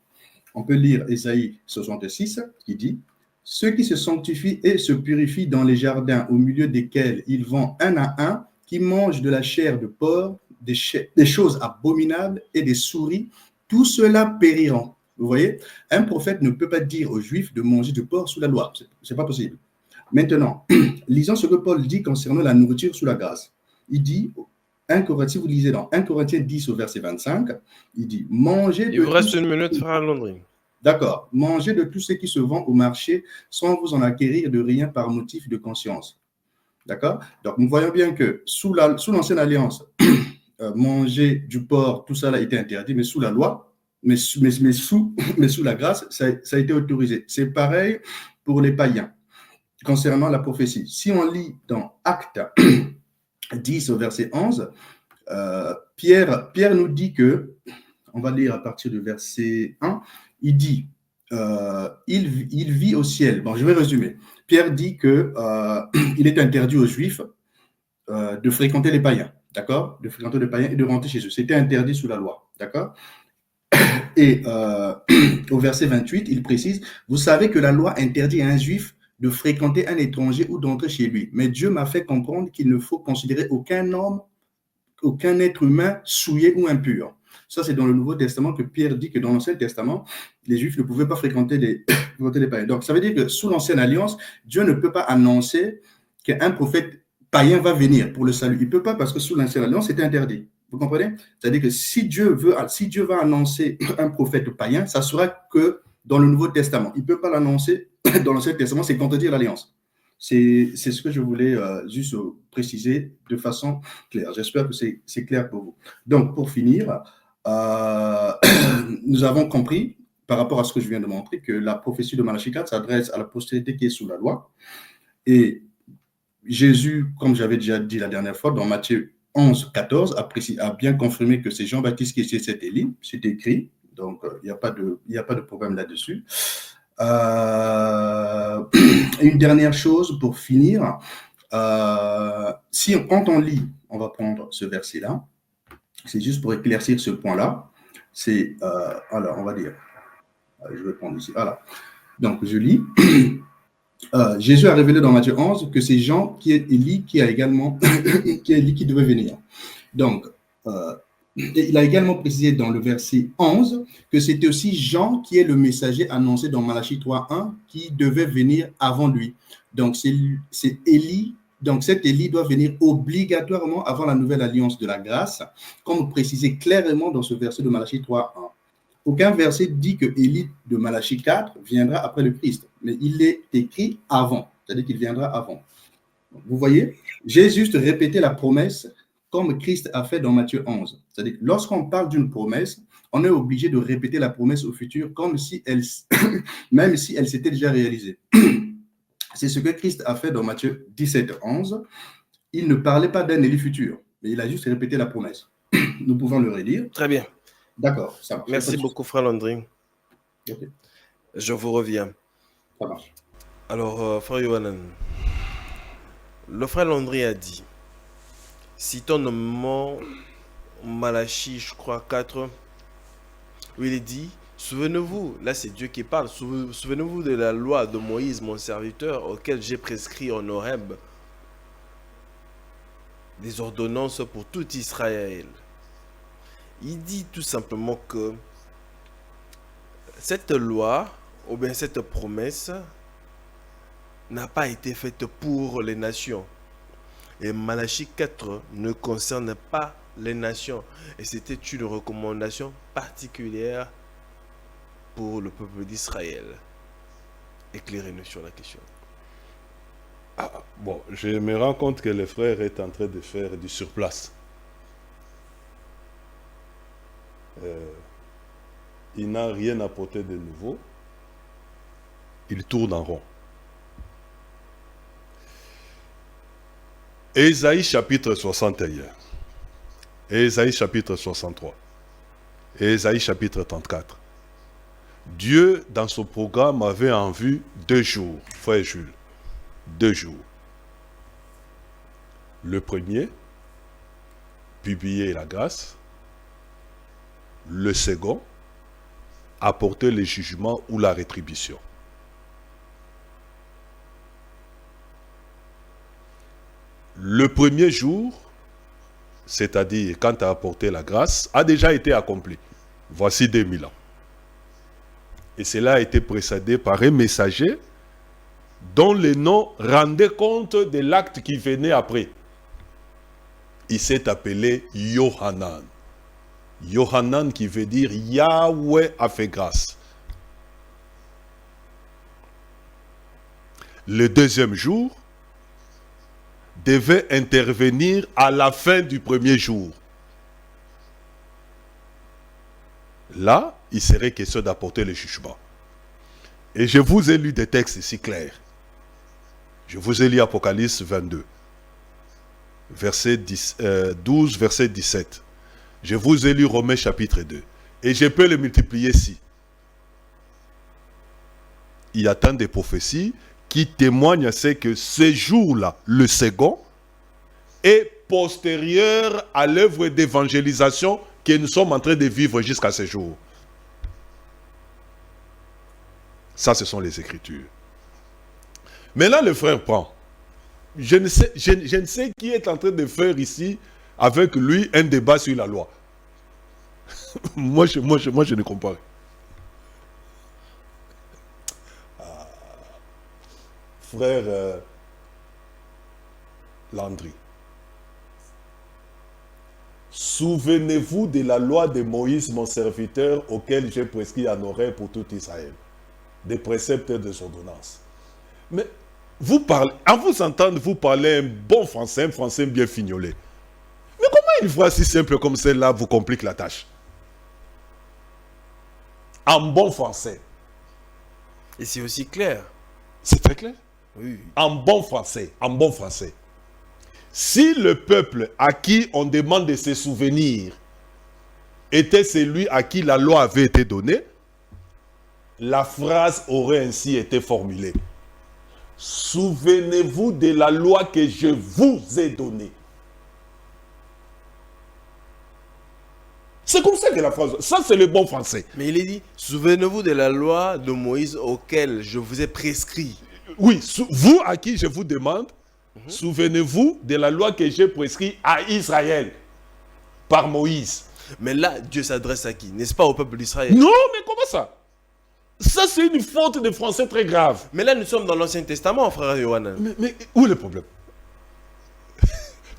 On peut lire Ésaïe 66 qui dit, ceux qui se sanctifient et se purifient dans les jardins au milieu desquels ils vont un à un, qui mangent de la chair de porc, des choses abominables et des souris, tout cela périront. Vous voyez, un prophète ne peut pas dire aux Juifs de manger du porc sous la loi. Ce n'est pas possible. Maintenant, lisons ce que Paul dit concernant la nourriture sous la grâce. Il dit, si vous lisez dans 1 Corinthiens 10 au verset 25, il dit, mangez de... Il vous reste une minute, frère Landry. D'accord. Mangez de tout ce qui se vend au marché sans vous en acquérir de rien par motif de conscience. D'accord? Donc, nous voyons bien que sous l'ancienne alliance, manger du porc, tout ça a été interdit, mais sous la loi, mais sous la grâce, ça a été autorisé. C'est pareil pour les païens concernant la prophétie. Si on lit dans Actes 10 au verset 11, Pierre nous dit que, on va lire à partir du verset 1, il dit, il vit au ciel. Bon, je vais résumer. Pierre dit que il est interdit aux Juifs de fréquenter les païens, d'accord? De fréquenter les païens et de rentrer chez eux. C'était interdit sous la loi, d'accord? Et au verset 28, il précise, vous savez que la loi interdit à un Juif de fréquenter un étranger ou d'entrer chez lui. Mais Dieu m'a fait comprendre qu'il ne faut considérer aucun homme, aucun être humain souillé ou impur. Ça, c'est dans le Nouveau Testament que Pierre dit que dans l'Ancien Testament, les Juifs ne pouvaient pas fréquenter les païens. Donc, ça veut dire que sous l'Ancienne Alliance, Dieu ne peut pas annoncer qu'un prophète païen va venir pour le salut. Il ne peut pas parce que sous l'Ancienne Alliance, c'était interdit. Vous comprenez? C'est-à-dire que si Dieu va annoncer un prophète païen, ça sera que dans le Nouveau Testament. Il ne peut pas l'annoncer dans l'Ancien Testament, c'est contredire l'alliance. C'est ce que je voulais juste préciser de façon claire. J'espère que c'est clair pour vous. Donc, pour finir, nous avons compris, par rapport à ce que je viens de montrer, que la prophétie de Malachie 4 s'adresse à la postérité qui est sous la loi. Et Jésus, comme j'avais déjà dit la dernière fois, dans Matthieu 11, 14, a bien confirmé que c'est Jean-Baptiste qui était cet Élie. C'est écrit, donc il n'y a pas de problème là-dessus. Une dernière chose pour finir. Quand on lit, on va prendre ce verset-là. C'est juste pour éclaircir ce point-là. Alors, on va dire, je vais prendre ici. Voilà. Donc, je lis. Jésus a révélé dans Matthieu 11 que c'est Jean qui est Élie qui devait venir. Donc, il a également précisé dans le verset 11 que c'était aussi Jean qui est le messager annoncé dans Malachie 3.1 qui devait venir avant lui. Donc, c'est Élie. Donc, cet Élie doit venir obligatoirement avant la nouvelle alliance de la grâce, comme précisé clairement dans ce verset de Malachie 3.1. Aucun verset dit que Élie de Malachie 4 viendra après le Christ, mais il est écrit avant, c'est-à-dire qu'il viendra avant. Vous voyez, j'ai juste répété la promesse comme Christ a fait dans Matthieu 11. C'est-à-dire que lorsqu'on parle d'une promesse, on est obligé de répéter la promesse au futur comme si même si elle s'était déjà réalisée. C'est ce que Christ a fait dans Matthieu 17, 11. Il ne parlait pas d'un Élie futur, mais il a juste répété la promesse. Nous pouvons le relire. Très bien. D'accord, ça marche. Merci beaucoup, frère Landry. Okay. Je vous reviens. Ça marche. Alors, frère Yohanan, le frère Landry a dit, citant notamment Malachie, je crois, 4, où il est dit, souvenez-vous, là c'est Dieu qui parle, souvenez-vous de la loi de Moïse, mon serviteur, auquel j'ai prescrit en Horeb des ordonnances pour tout Israël. Il dit tout simplement que cette loi, ou bien cette promesse, n'a pas été faite pour les nations. Et Malachie 4 ne concerne pas les nations. Et c'était une recommandation particulière pour le peuple d'Israël. Éclairez-nous sur la question. Bon, je me rends compte que le frère est en train de faire du surplace. Il n'a rien apporté de nouveau. Il tourne en rond. Ésaïe chapitre 61, Ésaïe chapitre 63, Ésaïe chapitre 34. Dieu, dans son programme, avait en vue 2 jours, frère Jules, 2 jours. Le premier, publier la grâce. Le second, apporter le jugement ou la rétribution. Le premier jour, c'est-à-dire quand tu as apporté la grâce, a déjà été accompli. Voici 2000 ans. Et cela a été précédé par un messager dont le nom rendait compte de l'acte qui venait après. Il s'est appelé Yohanan. Yohanan qui veut dire Yahweh a fait grâce. Le deuxième jour devait intervenir à la fin du premier jour. Là, il serait question d'apporter le jugement. Et je vous ai lu des textes ici clairs. Je vous ai lu Apocalypse 22, verset 12, verset 17. Je vous ai lu Romains chapitre 2. Et je peux le multiplier ici. Il y a tant de prophéties qui témoignent à ce que ce jour-là, le second, est postérieur à l'œuvre d'évangélisation que nous sommes en train de vivre jusqu'à ce jour. Ça, ce sont les Écritures. Maintenant, le frère prend. Je ne sais qui est en train de faire ici, avec lui, un débat sur la loi. moi, je ne comprends pas. Frère Landry. souvenez-vous de la loi de Moïse, mon serviteur, auquel j'ai prescrit en oreille pour tout Israël, des préceptes et des ordonnances. Mais vous parlez, à vous entendre, vous parlez un bon français, un français bien fignolé. Mais comment une phrase si simple comme celle-là vous complique la tâche? En bon français. Et c'est aussi clair. C'est très clair. Oui. En bon français, en bon français. Si le peuple à qui on demande de se souvenir était celui à qui la loi avait été donnée, la phrase aurait ainsi été formulée. Souvenez-vous de la loi que je vous ai donnée. C'est comme ça que la phrase... Ça, c'est le bon français. Mais il est dit, souvenez-vous de la loi de Moïse auquel je vous ai prescrit. Oui, vous à qui je vous demande, souvenez-vous de la loi que j'ai prescrite à Israël par Moïse. Mais là, Dieu s'adresse à qui? N'est-ce pas au peuple d'Israël? Non, mais comment ça? Ça, c'est une faute de français très grave. Mais là, nous sommes dans l'Ancien Testament, frère Yohanan. Mais où est le problème?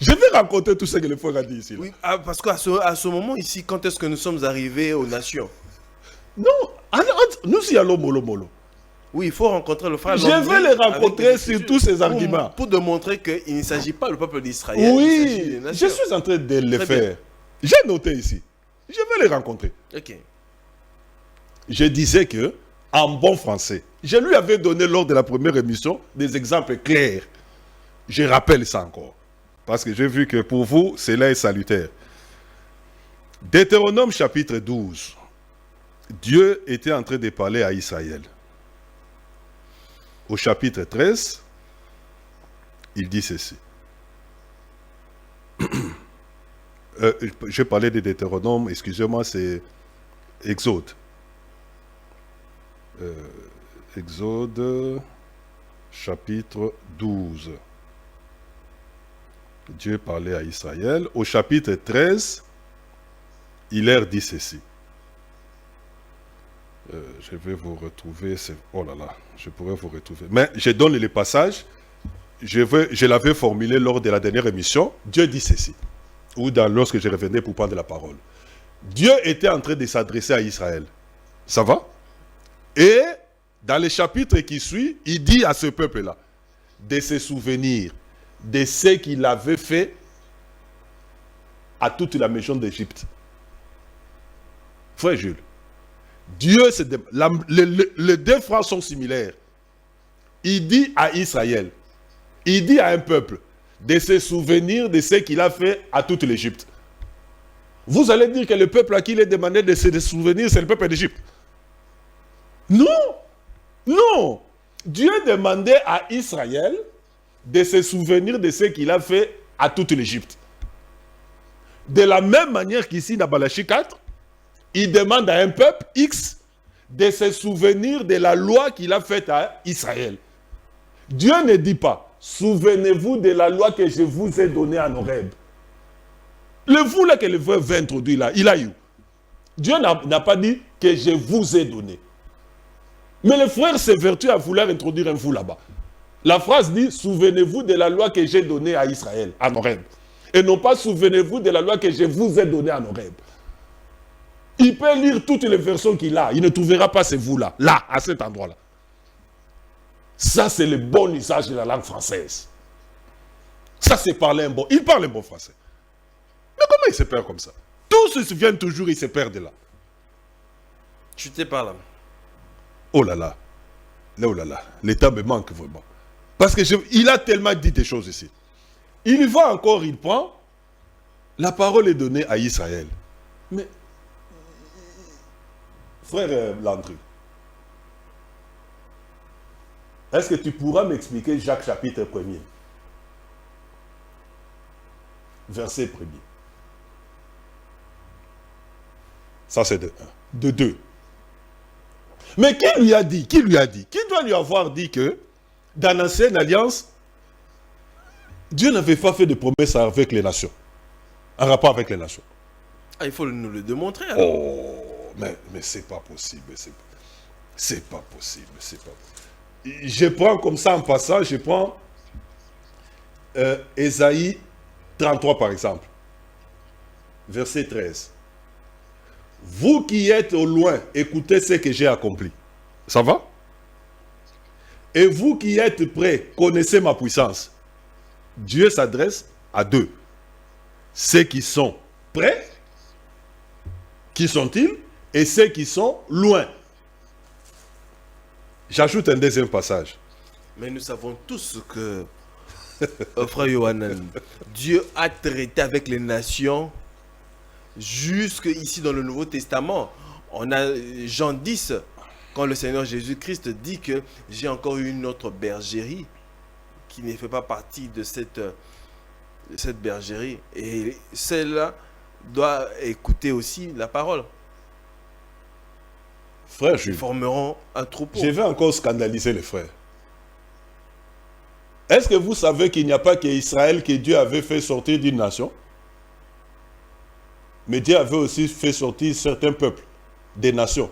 Je vais raconter tout ce que le frère a dit ici. Là. Oui, parce qu'à ce moment ici, quand est-ce que nous sommes arrivés aux nations? Non, nous y allons mollo mollo. Oui, il faut rencontrer le frère. Je vais les rencontrer sur tous ces arguments. Pour démontrer qu'il ne s'agit pas du peuple d'Israël. Oui, je suis en train de le faire. J'ai noté ici. Je vais les rencontrer. Ok. Je disais que, en bon français, je lui avais donné lors de la première émission des exemples clairs. Je rappelle ça encore. Parce que j'ai vu que pour vous, cela est salutaire. Deutéronome chapitre 12. Dieu était en train de parler à Israël. Au chapitre 13, il dit ceci. Je parlais de Deutéronome, excusez-moi, c'est Exode. Exode, chapitre 12. Dieu parlait à Israël. Au chapitre 13, il leur dit ceci. Je vais vous retrouver. Oh là là, je pourrais vous retrouver. Mais je donne les passages. Je l'avais formulé lors de la dernière émission. Dieu dit ceci. Ou lorsque je revenais pour prendre la parole. Dieu était en train de s'adresser à Israël. Ça va? Et dans le chapitre qui suit, il dit à ce peuple-là de se souvenir de ce qu'il avait fait à toute la maison d'Égypte. Frère Jules, Dieu, les deux phrases sont similaires. Il dit à Israël, il dit à un peuple de se souvenir de ce qu'il a fait à toute l'Égypte. Vous allez dire que le peuple à qui il est demandé de se souvenir, c'est le peuple d'Égypte. Non, non. Dieu demandait à Israël de se souvenir de ce qu'il a fait à toute l'Égypte. De la même manière qu'ici, dans Malachie 4, il demande à un peuple X de se souvenir de la loi qu'il a faite à Israël. Dieu ne dit pas, souvenez-vous de la loi que je vous ai donnée en Horeb. Le vous là que le frère veut introduire là, il a eu. Dieu n'a pas dit que je vous ai donné. Mais le frère s'évertue à vouloir introduire un vous là-bas. La phrase dit, souvenez-vous de la loi que j'ai donnée à Israël, en Horeb. Et non pas, souvenez-vous de la loi que je vous ai donnée en Horeb. Il peut lire toutes les versions qu'il a. Il ne trouvera pas ces vous-là, là, à cet endroit-là. Ça, c'est le bon usage de la langue française. Ça, c'est parler un bon... Il parle un bon français. Mais comment il se perd comme ça? Tous se souviennent toujours, il se perd de là. Tu t'es pas là. Oh là là. Oh là là. L'État me manque vraiment. Parce que il a tellement dit des choses ici. Il va encore, il prend. La parole est donnée à Israël. Mais, frère Landry, est-ce que tu pourras m'expliquer Jacques chapitre 1er, verset 1er? Ça c'est de 1. De 2. Mais qui lui a dit? Qui lui a dit? Qui doit lui avoir dit que dans l'ancienne alliance, Dieu n'avait pas fait de promesses avec les nations, en rapport avec les nations? Ah, il faut nous le démontrer alors. Oh, mais c'est pas possible. C'est pas possible. C'est pas possible. Je prends comme ça en passant, je prends Ésaïe 33 par exemple. verset 13. Vous qui êtes au loin, écoutez ce que j'ai accompli. Ça va? Et vous qui êtes près, connaissez ma puissance. Dieu s'adresse à deux. Ceux qui sont près, qui sont-ils? Et ceux qui sont loin. J'ajoute un deuxième passage. Mais nous savons tous que, frère Yohanan, Dieu a traité avec les nations jusque ici dans le Nouveau Testament. On a Jean 10, quand le Seigneur Jésus-Christ dit que j'ai encore une autre bergerie qui ne fait pas partie de cette bergerie. Et celle-là doit écouter aussi la parole. Frère Ils Jules, formeront un troupeau. je vais encore scandaliser les frères. Est-ce que vous savez qu'il n'y a pas qu'Israël que Dieu avait fait sortir d'une nation? Mais Dieu avait aussi fait sortir certains peuples, des nations.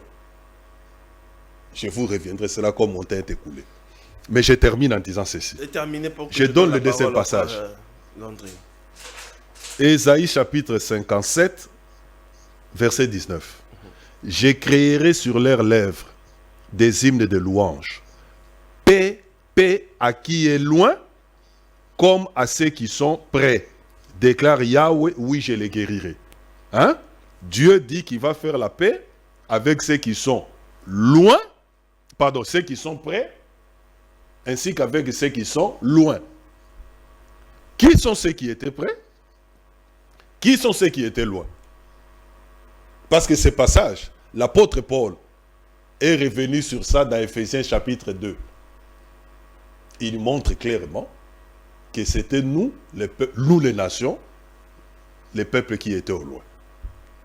Je vous reviendrai, cela comme mon temps est écoulé. Mais je termine en disant ceci. Je donne le deuxième passage. Ésaïe chapitre 57, verset 19. Je créerai sur leurs lèvres des hymnes de louange. Paix, paix à qui est loin, comme à ceux qui sont près. Déclare Yahweh, oui, je les guérirai. Hein? Dieu dit qu'il va faire la paix avec ceux qui sont loin, pardon, ceux qui sont près, ainsi qu'avec ceux qui sont loin. Qui sont ceux qui étaient près? Qui sont ceux qui étaient loin? Parce que ce passage, l'apôtre Paul est revenu sur ça dans Éphésiens chapitre 2. Il montre clairement que c'était nous, les nations, les peuples qui étaient au loin.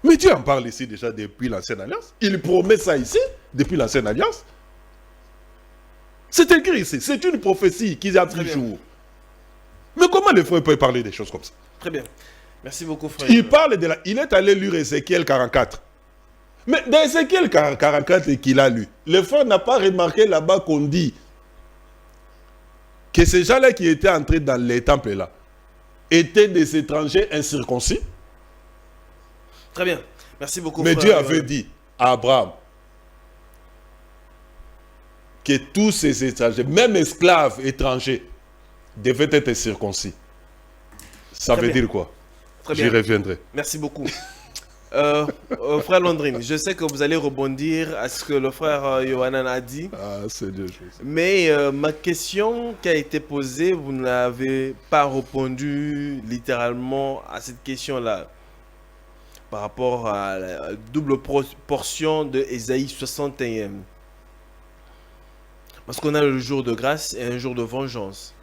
Mais Dieu en parle ici déjà depuis l'Ancienne Alliance. Il promet ça ici, depuis l'Ancienne Alliance. C'est écrit ici, c'est une prophétie qui a pris jour. Mais comment les frères peuvent parler des choses comme ça? Très bien. Merci beaucoup, frère. Il est allé lire Ézéchiel 44. Mais dans Ézéchiel 44 qu'il a lu, le frère n'a pas remarqué là-bas qu'on dit que ces gens-là qui étaient entrés dans les temples là étaient des étrangers incirconcis. Très bien. Merci beaucoup, mais frère. Dieu avait dit à Abraham que tous ces étrangers, même esclaves étrangers, devaient être circoncis. Ça veut dire quoi? J'y reviendrai. Merci beaucoup. Frère Landrine, je sais que vous allez rebondir à ce que le frère Yohanan a dit. Ah, c'est Dieu. Mais ma question qui a été posée, vous n'avez pas répondu littéralement à cette question-là. Par rapport à la double portion de Ésaïe 61. Parce qu'on a le jour de grâce et un jour de vengeance.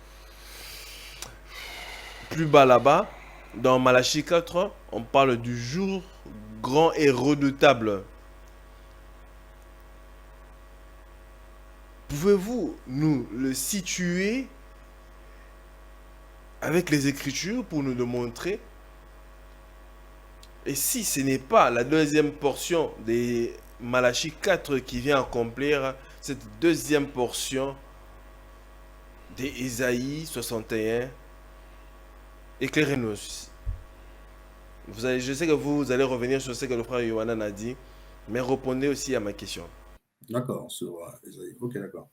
Plus bas là-bas, dans Malachie 4, on parle du jour grand et redoutable. Pouvez-vous nous le situer avec les Écritures pour nous le montrer? Et si ce n'est pas la deuxième portion des Malachie 4 qui vient accomplir cette deuxième portion des Ésaïe 61, éclairez-nous. Je sais que vous allez revenir sur ce que le frère Yohanan a dit, mais répondez aussi à ma question. D'accord, sur Ésaïe. Ok, d'accord.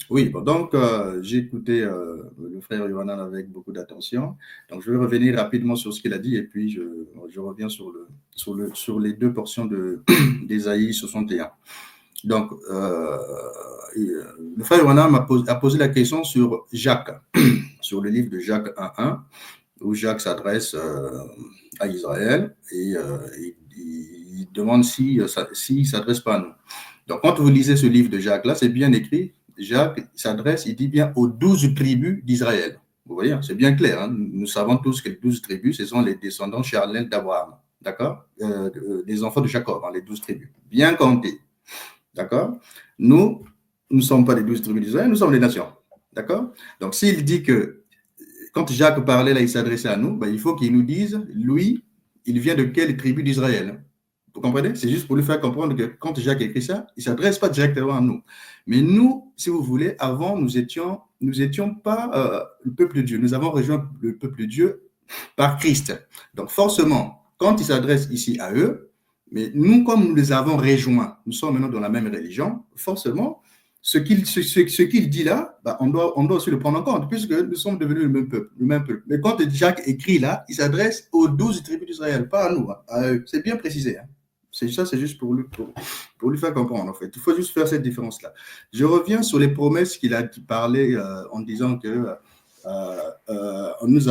Oui, bon, donc j'ai écouté le frère Yohanan avec beaucoup d'attention. Donc je vais revenir rapidement sur ce qu'il a dit et puis je reviens sur les deux portions d'Ésaïe 61. Donc le frère Yohanan a posé la question sur Jacques, sur le livre de Jacques 1.1, où Jacques s'adresse à Israël et il demande s'il ne s'adresse pas à nous. Donc, quand vous lisez ce livre de Jacques-là, c'est bien écrit. Jacques s'adresse, il dit bien aux 12 tribus d'Israël. Vous voyez, c'est bien clair. Hein? Nous savons tous que les 12 tribus, ce sont les descendants charnels d'Abraham. D'accord? Les enfants de Jacob, hein, les 12 tribus. Bien comptés. D'accord? Nous ne sommes pas les 12 tribus d'Israël, nous sommes les nations. D'accord? Donc, s'il dit que, quand Jacques parlait là, il s'adressait à nous, ben, il faut qu'il nous dise, lui, il vient de quelle tribu d'Israël? Vous comprenez? C'est juste pour lui faire comprendre que quand Jacques écrit ça, il ne s'adresse pas directement à nous. Mais nous, si vous voulez, avant, nous étions pas le peuple de Dieu. Nous avons rejoint le peuple de Dieu par Christ. Donc forcément, quand il s'adresse ici à eux, mais nous, comme nous les avons rejoints, nous sommes maintenant dans la même religion, forcément, ce qu'il dit là, bah, on doit aussi le prendre en compte, puisque nous sommes devenus le même peuple. Mais quand Jacques écrit là, il s'adresse aux 12 tribus d'Israël, pas à nous, hein, à eux. C'est bien précisé. Hein. C'est juste pour lui faire comprendre, en fait. Il faut juste faire cette différence-là. Je reviens sur les promesses qu'il a parlé en disant que on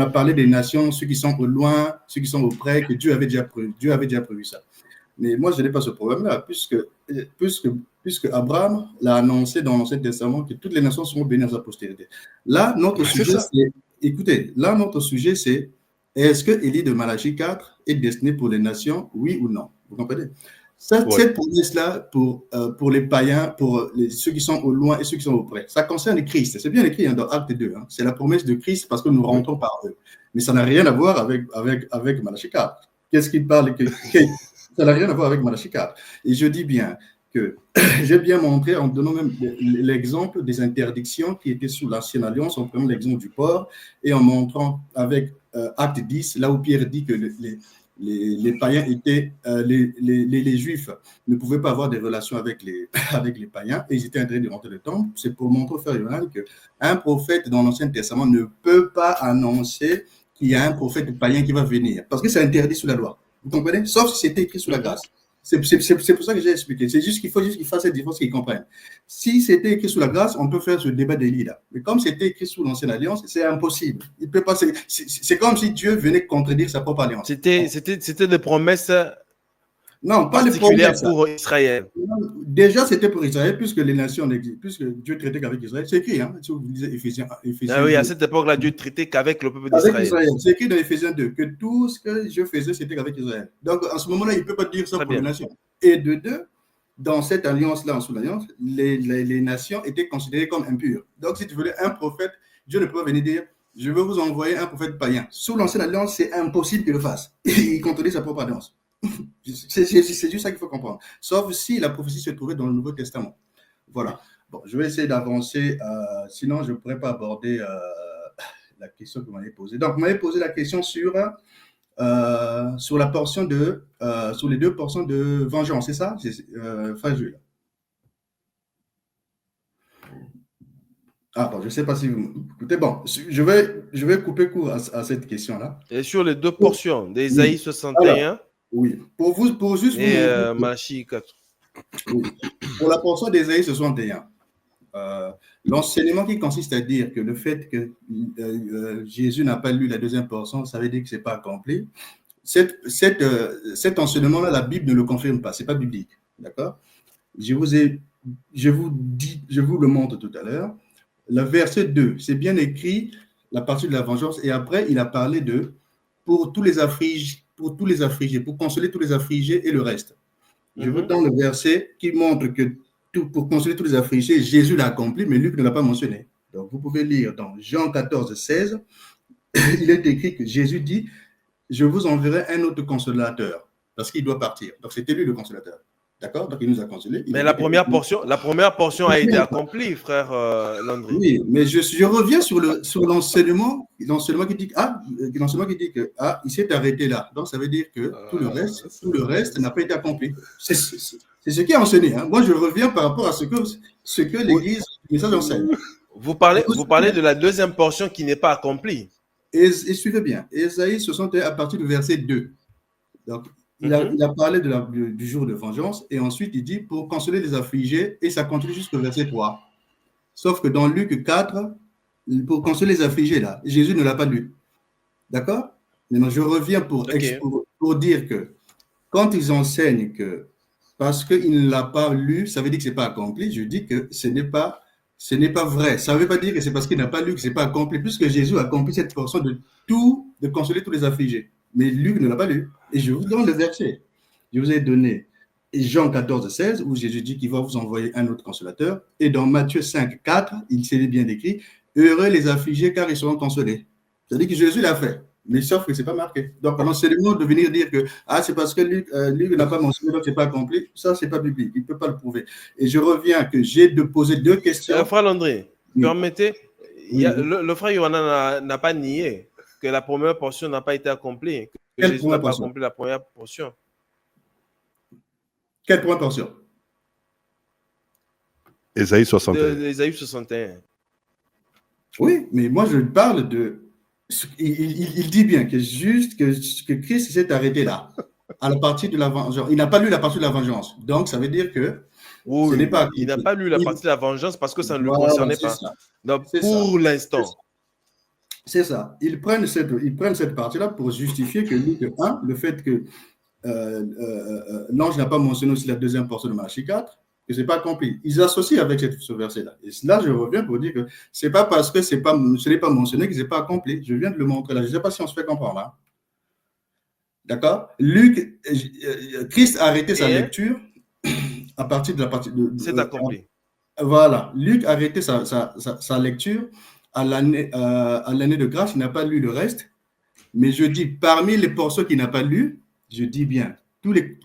a parlé des nations, ceux qui sont au loin, ceux qui sont auprès, que Dieu avait déjà prévu ça. Mais moi, je n'ai pas ce problème-là, puisque Abraham l'a annoncé dans l'Ancien Testament que toutes les nations seront bénies à sa postérité. Là, notre sujet, c'est est-ce que Élie de Malachie 4 est destiné pour les nations, oui ou non? Vous comprenez? Cette promesse-là, pour les païens, pour ceux qui sont au loin et ceux qui sont auprès, ça concerne Christ. C'est bien écrit dans Acte 2. Hein. C'est la promesse de Christ parce que nous rentrons par eux. Mais ça n'a rien à voir avec Malachie 4. Qu'est-ce qu'il parle? Ça n'a rien à voir avec Malachie 4. Et je dis bien que j'ai bien montré en donnant même l'exemple des interdictions qui étaient sous l'Ancienne Alliance, en prenant l'exemple du porc et en montrant avec Acte 10, là où Pierre dit que les païens étaient, les juifs ne pouvaient pas avoir des relations avec les païens et ils étaient en train de rentrer le temple. C'est pour montrer, frère Yohan, qu'un prophète dans l'Ancien Testament ne peut pas annoncer qu'il y a un prophète païen qui va venir parce que c'est interdit sous la loi. Vous comprenez? Sauf si c'était écrit sous la grâce. C'est pour ça que j'ai expliqué. C'est juste qu'il faut qu'ils fassent cette différence, qu'ils comprennent. Si c'était écrit sous la grâce, on peut faire ce débat d'Élie là. Mais comme c'était écrit sous l'Ancienne Alliance, c'est impossible. Il peut pas. C'est comme si Dieu venait contredire sa propre alliance. C'était des promesses. Non, pas particulières pour Israël. Déjà, c'était pour Israël, puisque les nations n'existent, puisque Dieu traitait qu'avec Israël. C'est écrit, hein, si vous lisez Éphésiens. Ah oui, à cette époque-là, Dieu traitait qu'avec le peuple d'Israël. C'est écrit dans Éphésiens 2, que tout ce que Dieu faisait, c'était qu'avec Israël. Donc, en ce moment-là, il ne peut pas dire ça pour les nations. Et de deux, dans cette alliance-là, en sous-alliance, les nations étaient considérées comme impures. Donc, si tu voulais un prophète, Dieu ne peut pas venir dire je veux vous envoyer un prophète païen. Sous l'ancienne alliance, c'est impossible qu'il le fasse. Il contredit sa propre alliance. C'est juste ça qu'il faut comprendre. Sauf si la prophétie se trouvait dans le Nouveau Testament. Voilà. Bon, je vais essayer d'avancer. Sinon, je ne pourrais pas aborder la question que vous m'avez posée. Donc, vous m'avez posé la question sur la portion sur les 2 portions de vengeance, c'est ça, frère Jules? Ah bon, je ne sais pas si vous écoutez. Bon, je vais couper court à cette question-là. Et sur les 2 portions d'Ésaïe 61. Alors, oui, pour juste et Malachie 4. Oui. Pour la portion d'Ésaïe 61, l'enseignement qui consiste à dire que le fait que Jésus n'a pas lu la 2e portion, ça veut dire que ce n'est pas accompli. Cet enseignement-là, la Bible ne le confirme pas, ce n'est pas biblique. D'accord? Je vous le montre tout à l'heure. Le verset 2, c'est bien écrit, la partie de la vengeance, et après, il a parlé de pour tous les affligés, pour consoler tous les affligés et le reste. Je veux dans le verset qui montre que pour consoler tous les affligés, Jésus l'a accompli, mais Luc ne l'a pas mentionné. Donc, vous pouvez lire dans Jean 14, 16, il est écrit que Jésus dit je vous enverrai un autre consolateur, parce qu'il doit partir. Donc, c'était lui le consolateur. D'accord? Donc, il nous a consolés. Mais la première portion a été accomplie, frère Landry. Oui, mais je reviens sur l'enseignement qui dit que il s'est arrêté là. Donc, ça veut dire que tout le reste n'a pas été accompli. C'est ce qui est enseigné. Hein. Moi, je reviens par rapport à ce que l'Église, le message enseigne. Vous parlez de la 2e portion qui n'est pas accomplie. Et suivez bien. Ésaïe 61 à partir du verset 2. Donc, il a parlé du jour de vengeance et ensuite il dit pour consoler les affligés et ça continue jusqu'au verset 3. Sauf que dans Luc 4, pour consoler les affligés, là, Jésus ne l'a pas lu. D'accord? Maintenant, je reviens pour dire que quand ils enseignent que parce qu'il ne l'a pas lu, ça veut dire que ce n'est pas accompli, je dis que ce n'est pas vrai. Ça ne veut pas dire que c'est parce qu'il n'a pas lu que ce n'est pas accompli, puisque Jésus a accompli cette portion de consoler tous les affligés. Mais Luc ne l'a pas lu. Et je vous donne le verset. Je vous ai donné Jean 14, 16, où Jésus dit qu'il va vous envoyer un autre consolateur. Et dans Matthieu 5, 4, il s'est bien écrit « Heureux les affligés, car ils seront consolés ». C'est-à-dire que Jésus l'a fait. Mais sauf que ce n'est pas marqué. Donc, l'enseignement de venir dire que c'est parce que Luc n'a pas mentionné, donc ce n'est pas accompli, ça, ce n'est pas biblique. Il ne peut pas le prouver. Et je reviens que j'ai de poser 2 questions. Frère Landry, permettez, le frère Yohanna n'a pas nié que la première portion n'a pas été accomplie, que Quelle Jésus n'a première pas portion? accompli la première portion. Quelle première portion? Ésaïe 61. D'Ésaïe 61. Oui, mais moi je parle de... Il dit bien que juste que Christ s'est arrêté là, à la partie de la vengeance. Il n'a pas lu la partie de la vengeance. Donc ça veut dire que ce n'est Oui, pas... il n'a pas lu la partie de la vengeance parce que ça ne le Voilà, concernait c'est pas. ça. Donc, C'est ça. pour l'instant, C'est ça. Ils prennent cette partie-là pour justifier que Luc 1, le fait que l'ange n'a pas mentionné aussi la deuxième portion de Malachie 4, que ce n'est pas accompli. Ils associent avec ce verset-là. Et là, je reviens pour dire que ce n'est pas parce que ce n'est pas mentionné que ce n'est pas accompli. Je viens de le montrer là. Je ne sais pas si on se fait comprendre là. D'accord? Christ a arrêté sa lecture à partir de la partie de... c'est accompli. Voilà. Luc a arrêté sa lecture à l'année de grâce. Il n'a pas lu le reste. Mais je dis, parmi les portions qu'il n'a pas lues, je dis bien,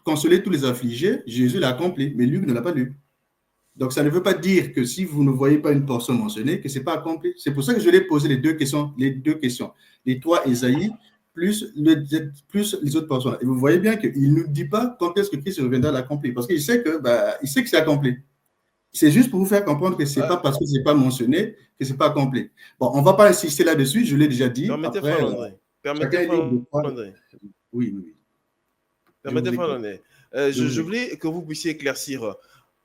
consoler tous les affligés, Jésus l'a accompli, mais Luc ne l'a pas lu. Donc, ça ne veut pas dire que si vous ne voyez pas une portion mentionnée, que ce n'est pas accompli. C'est pour ça que je l'ai posé les deux questions. Les trois Ésaïe, plus les autres portions. Et vous voyez bien qu'il ne nous dit pas quand est-ce que Christ reviendra l'accomplir, parce qu'il sait que c'est accompli. C'est juste pour vous faire comprendre que ce n'est pas parce que ce n'est pas mentionné que ce n'est pas accompli. Bon, on ne va pas insister là-dessus, je l'ai déjà dit. Permettez, André. Oui. Permettez, André. Je voulais que vous puissiez éclaircir.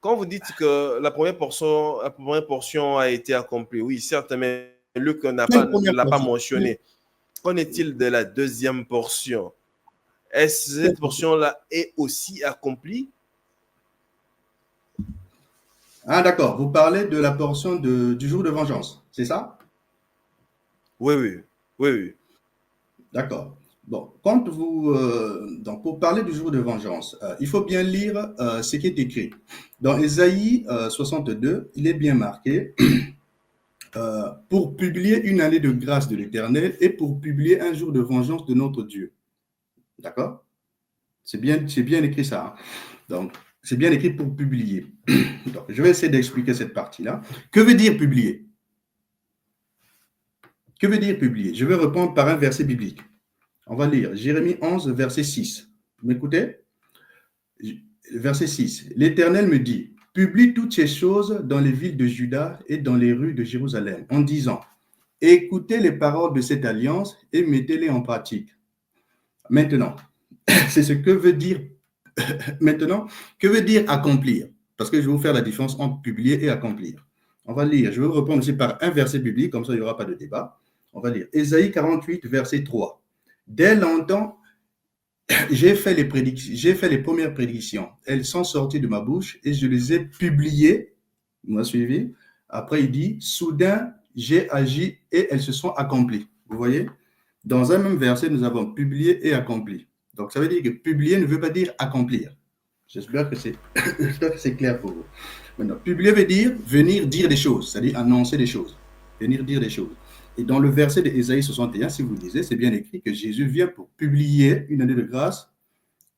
Quand vous dites que la première portion a été accomplie, oui, certes, mais Luc ne l'a pas mentionné. Qu'en est-il de la deuxième portion? Est-ce que cette portion-là est aussi accomplie? Ah, d'accord. Vous parlez de la portion du jour de vengeance, c'est ça? Oui. D'accord. Bon, donc pour parler du jour de vengeance, il faut bien lire ce qui est écrit. Dans Ésaïe 62, il est bien marqué pour publier une année de grâce de l'Éternel et pour publier un jour de vengeance de notre Dieu. D'accord? C'est bien écrit ça. Hein? Donc, c'est bien écrit pour publier. Donc, je vais essayer d'expliquer cette partie-là. Que veut dire publier? Que veut dire publier? Je vais répondre par un verset biblique. On va lire Jérémie 11, verset 6. Vous m'écoutez? Verset 6. L'Éternel me dit, publie toutes ces choses dans les villes de Juda et dans les rues de Jérusalem, en disant, écoutez les paroles de cette alliance et mettez-les en pratique. Maintenant, c'est ce que veut dire. Maintenant, que veut dire accomplir? Parce que je vais vous faire la différence entre publier et accomplir. On va lire, je vais vous répondre aussi par un verset biblique, comme ça il n'y aura pas de débat. On va lire Ésaïe 48, verset 3. Dès longtemps, j'ai fait les premières prédictions. Elles sont sorties de ma bouche et je les ai publiées. Vous m'avez suivi? Après, il dit, soudain, j'ai agi et elles se sont accomplies. Vous voyez? Dans un même verset, nous avons publié et accompli. Donc, ça veut dire que publier ne veut pas dire accomplir. J'espère que c'est clair pour vous. Maintenant, publier veut dire venir dire des choses, c'est-à-dire annoncer des choses, venir dire des choses. Et dans le verset de Ésaïe 61, si vous lisez, c'est bien écrit que Jésus vient pour publier une année de grâce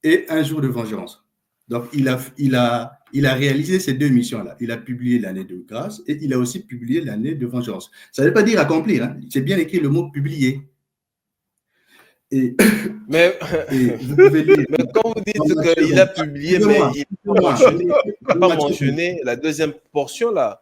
et un jour de vengeance. Donc, il a réalisé ces deux missions-là. Il a publié l'année de grâce et il a aussi publié l'année de vengeance. Ça ne veut pas dire accomplir, hein. C'est bien écrit le mot publier. Mais quand vous dites qu'il a publié, mais il n'a pas mentionné la deuxième portion là.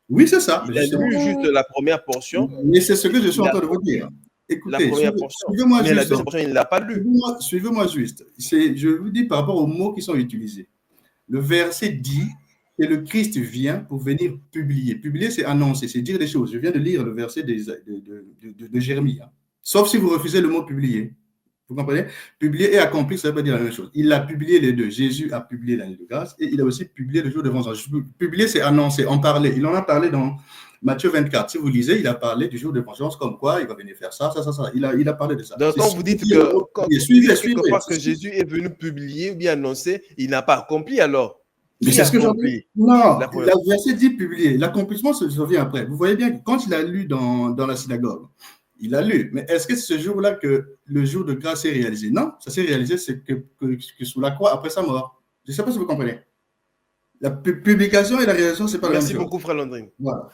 Oui, c'est ça. Il a lu juste la première portion. Mais c'est ce que je suis en train de vous dire. Écoutez, la première portion. Suivez-moi mais juste. La deuxième portion, il ne l'a pas lu. Suivez-moi juste. Je vous dis par rapport aux mots qui sont utilisés. Le verset dit que le Christ vient pour venir publier. Publier, c'est annoncer, c'est dire des choses. Je viens de lire le verset de Jérémie. Hein. Sauf si vous refusez le mot publier. Vous comprenez? Publier et accomplir, ça ne veut pas dire la même chose. Il a publié les deux. Jésus a publié l'année de grâce et il a aussi publié le jour de vengeance. Publier, c'est annoncer, en parler. Il en a parlé dans Matthieu 24. Si vous lisez, il a parlé du jour de vengeance, comme quoi il va venir faire ça. Il a parlé de ça. Donc, quand vous dites que parce que Jésus est venu publier ou bien annoncer, il n'a pas accompli alors. Mais c'est ce que j'en dis. Non, la verset dit publier. L'accomplissement se vient après. Vous voyez bien que quand il a lu dans la synagogue, il a lu. Mais est-ce que c'est ce jour-là que le jour de grâce est réalisé? Non, ça s'est réalisé que sous la croix après sa mort. Je ne sais pas si vous comprenez. La publication et la réalisation, ce n'est pas la même chose. Merci beaucoup, Frère Landry. Voilà.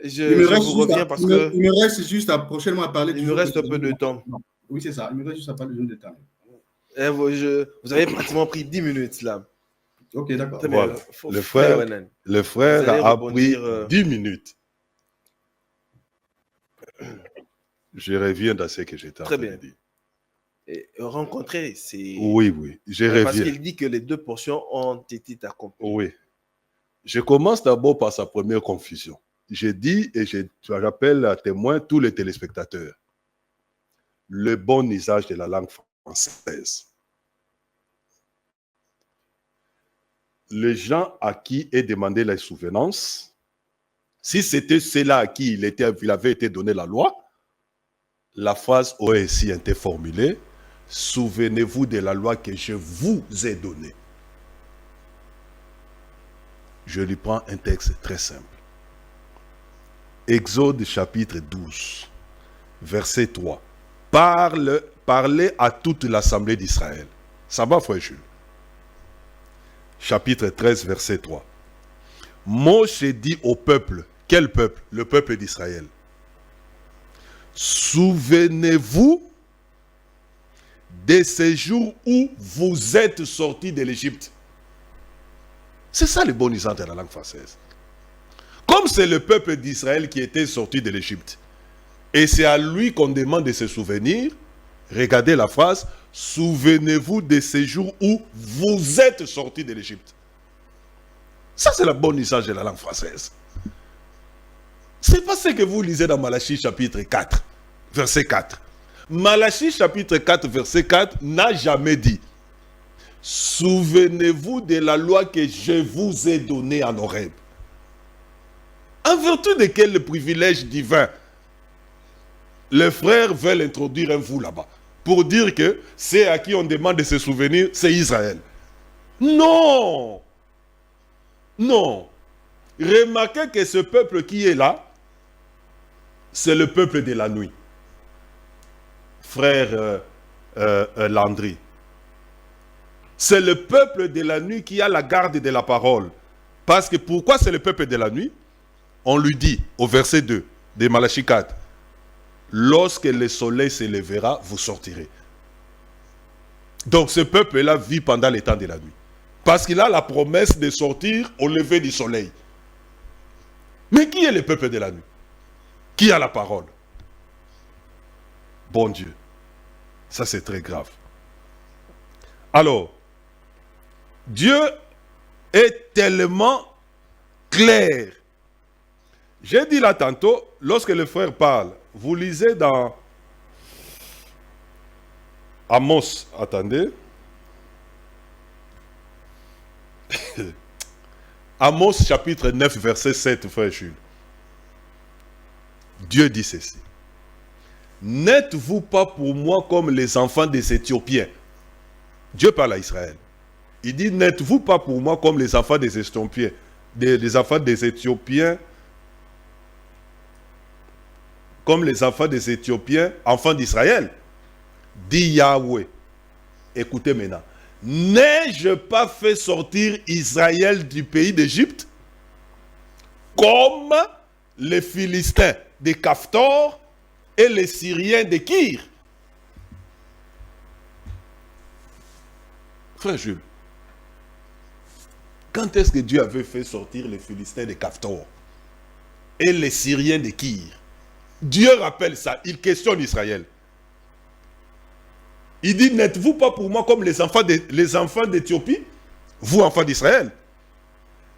Je vous reviens parce que il me reste juste prochainement à parler il me reste un peu de temps. Oui, c'est ça. Il me reste juste à parler du jour de temps. Vous avez pratiquement pris 10 minutes là. Ok, d'accord. Voilà. Le frère a pris 10 minutes. Je reviens dans ce que j'étais en train de dire. Et rencontrer, c'est... Oui, je reviens. Parce qu'il dit que les 2 portions ont été accomplies. Oui. Je commence d'abord par sa première confusion. Je dis et j'appelle à témoin tous les téléspectateurs. Le bon usage de la langue française. Les gens à qui est demandé la souvenance, si c'était ceux-là à qui il avait été donné la loi, la phrase aurait ainsi été formulée: souvenez-vous de la loi que je vous ai donnée. Je lui prends un texte très simple. Exode chapitre 12, verset 3. Parlez à toute l'assemblée d'Israël. Ça va, frère Jules? Chapitre 13, verset 3. Moïse dit au peuple, quel peuple? Le peuple d'Israël. Souvenez-vous de ces jours où vous êtes sortis de l'Égypte. C'est ça le bon usage de la langue française. Comme c'est le peuple d'Israël qui était sorti de l'Égypte, et c'est à lui qu'on demande de se souvenir, regardez la phrase, souvenez-vous de ces jours où vous êtes sortis de l'Égypte. Ça, c'est le bon usage de la langue française. C'est pas ce que vous lisez dans Malachie chapitre 4, verset 4. Malachie chapitre 4, verset 4 n'a jamais dit « Souvenez-vous de la loi que je vous ai donnée en Horeb. » En vertu de quel privilège divin les frères veulent introduire un vous là-bas pour dire que c'est à qui on demande de se souvenir, c'est Israël. Non! Non! Remarquez que ce peuple qui est là, c'est le peuple de la nuit. Frère Landry. C'est le peuple de la nuit qui a la garde de la parole. Parce que pourquoi c'est le peuple de la nuit? On lui dit au verset 2 de Malachie 4, lorsque le soleil se lèvera, vous sortirez. Donc ce peuple-là vit pendant les temps de la nuit. Parce qu'il a la promesse de sortir au lever du soleil. Mais qui est le peuple de la nuit? Qui a la parole? Bon Dieu. Ça c'est très grave. Alors, Dieu est tellement clair. J'ai dit là tantôt, lorsque le frère parle, vous lisez dans Amos, attendez. Amos chapitre 9, verset 7, frère Jules. Dieu dit ceci. N'êtes-vous pas pour moi comme les enfants des Éthiopiens? Dieu parle à Israël. Il dit, n'êtes-vous pas pour moi comme les enfants des Éthiopiens, des enfants des Éthiopiens, comme les enfants des Éthiopiens, enfants d'Israël? Dit Yahweh. Écoutez maintenant. N'ai-je pas fait sortir Israël du pays d'Égypte comme les Philistins de Caftor et les Syriens de Kir? Frère Jules, quand est-ce que Dieu avait fait sortir les Philistins de Caftor et les Syriens de Kir? Dieu rappelle ça, il questionne Israël. Il dit, n'êtes-vous pas pour moi comme les enfants d'Éthiopie, vous enfants d'Israël?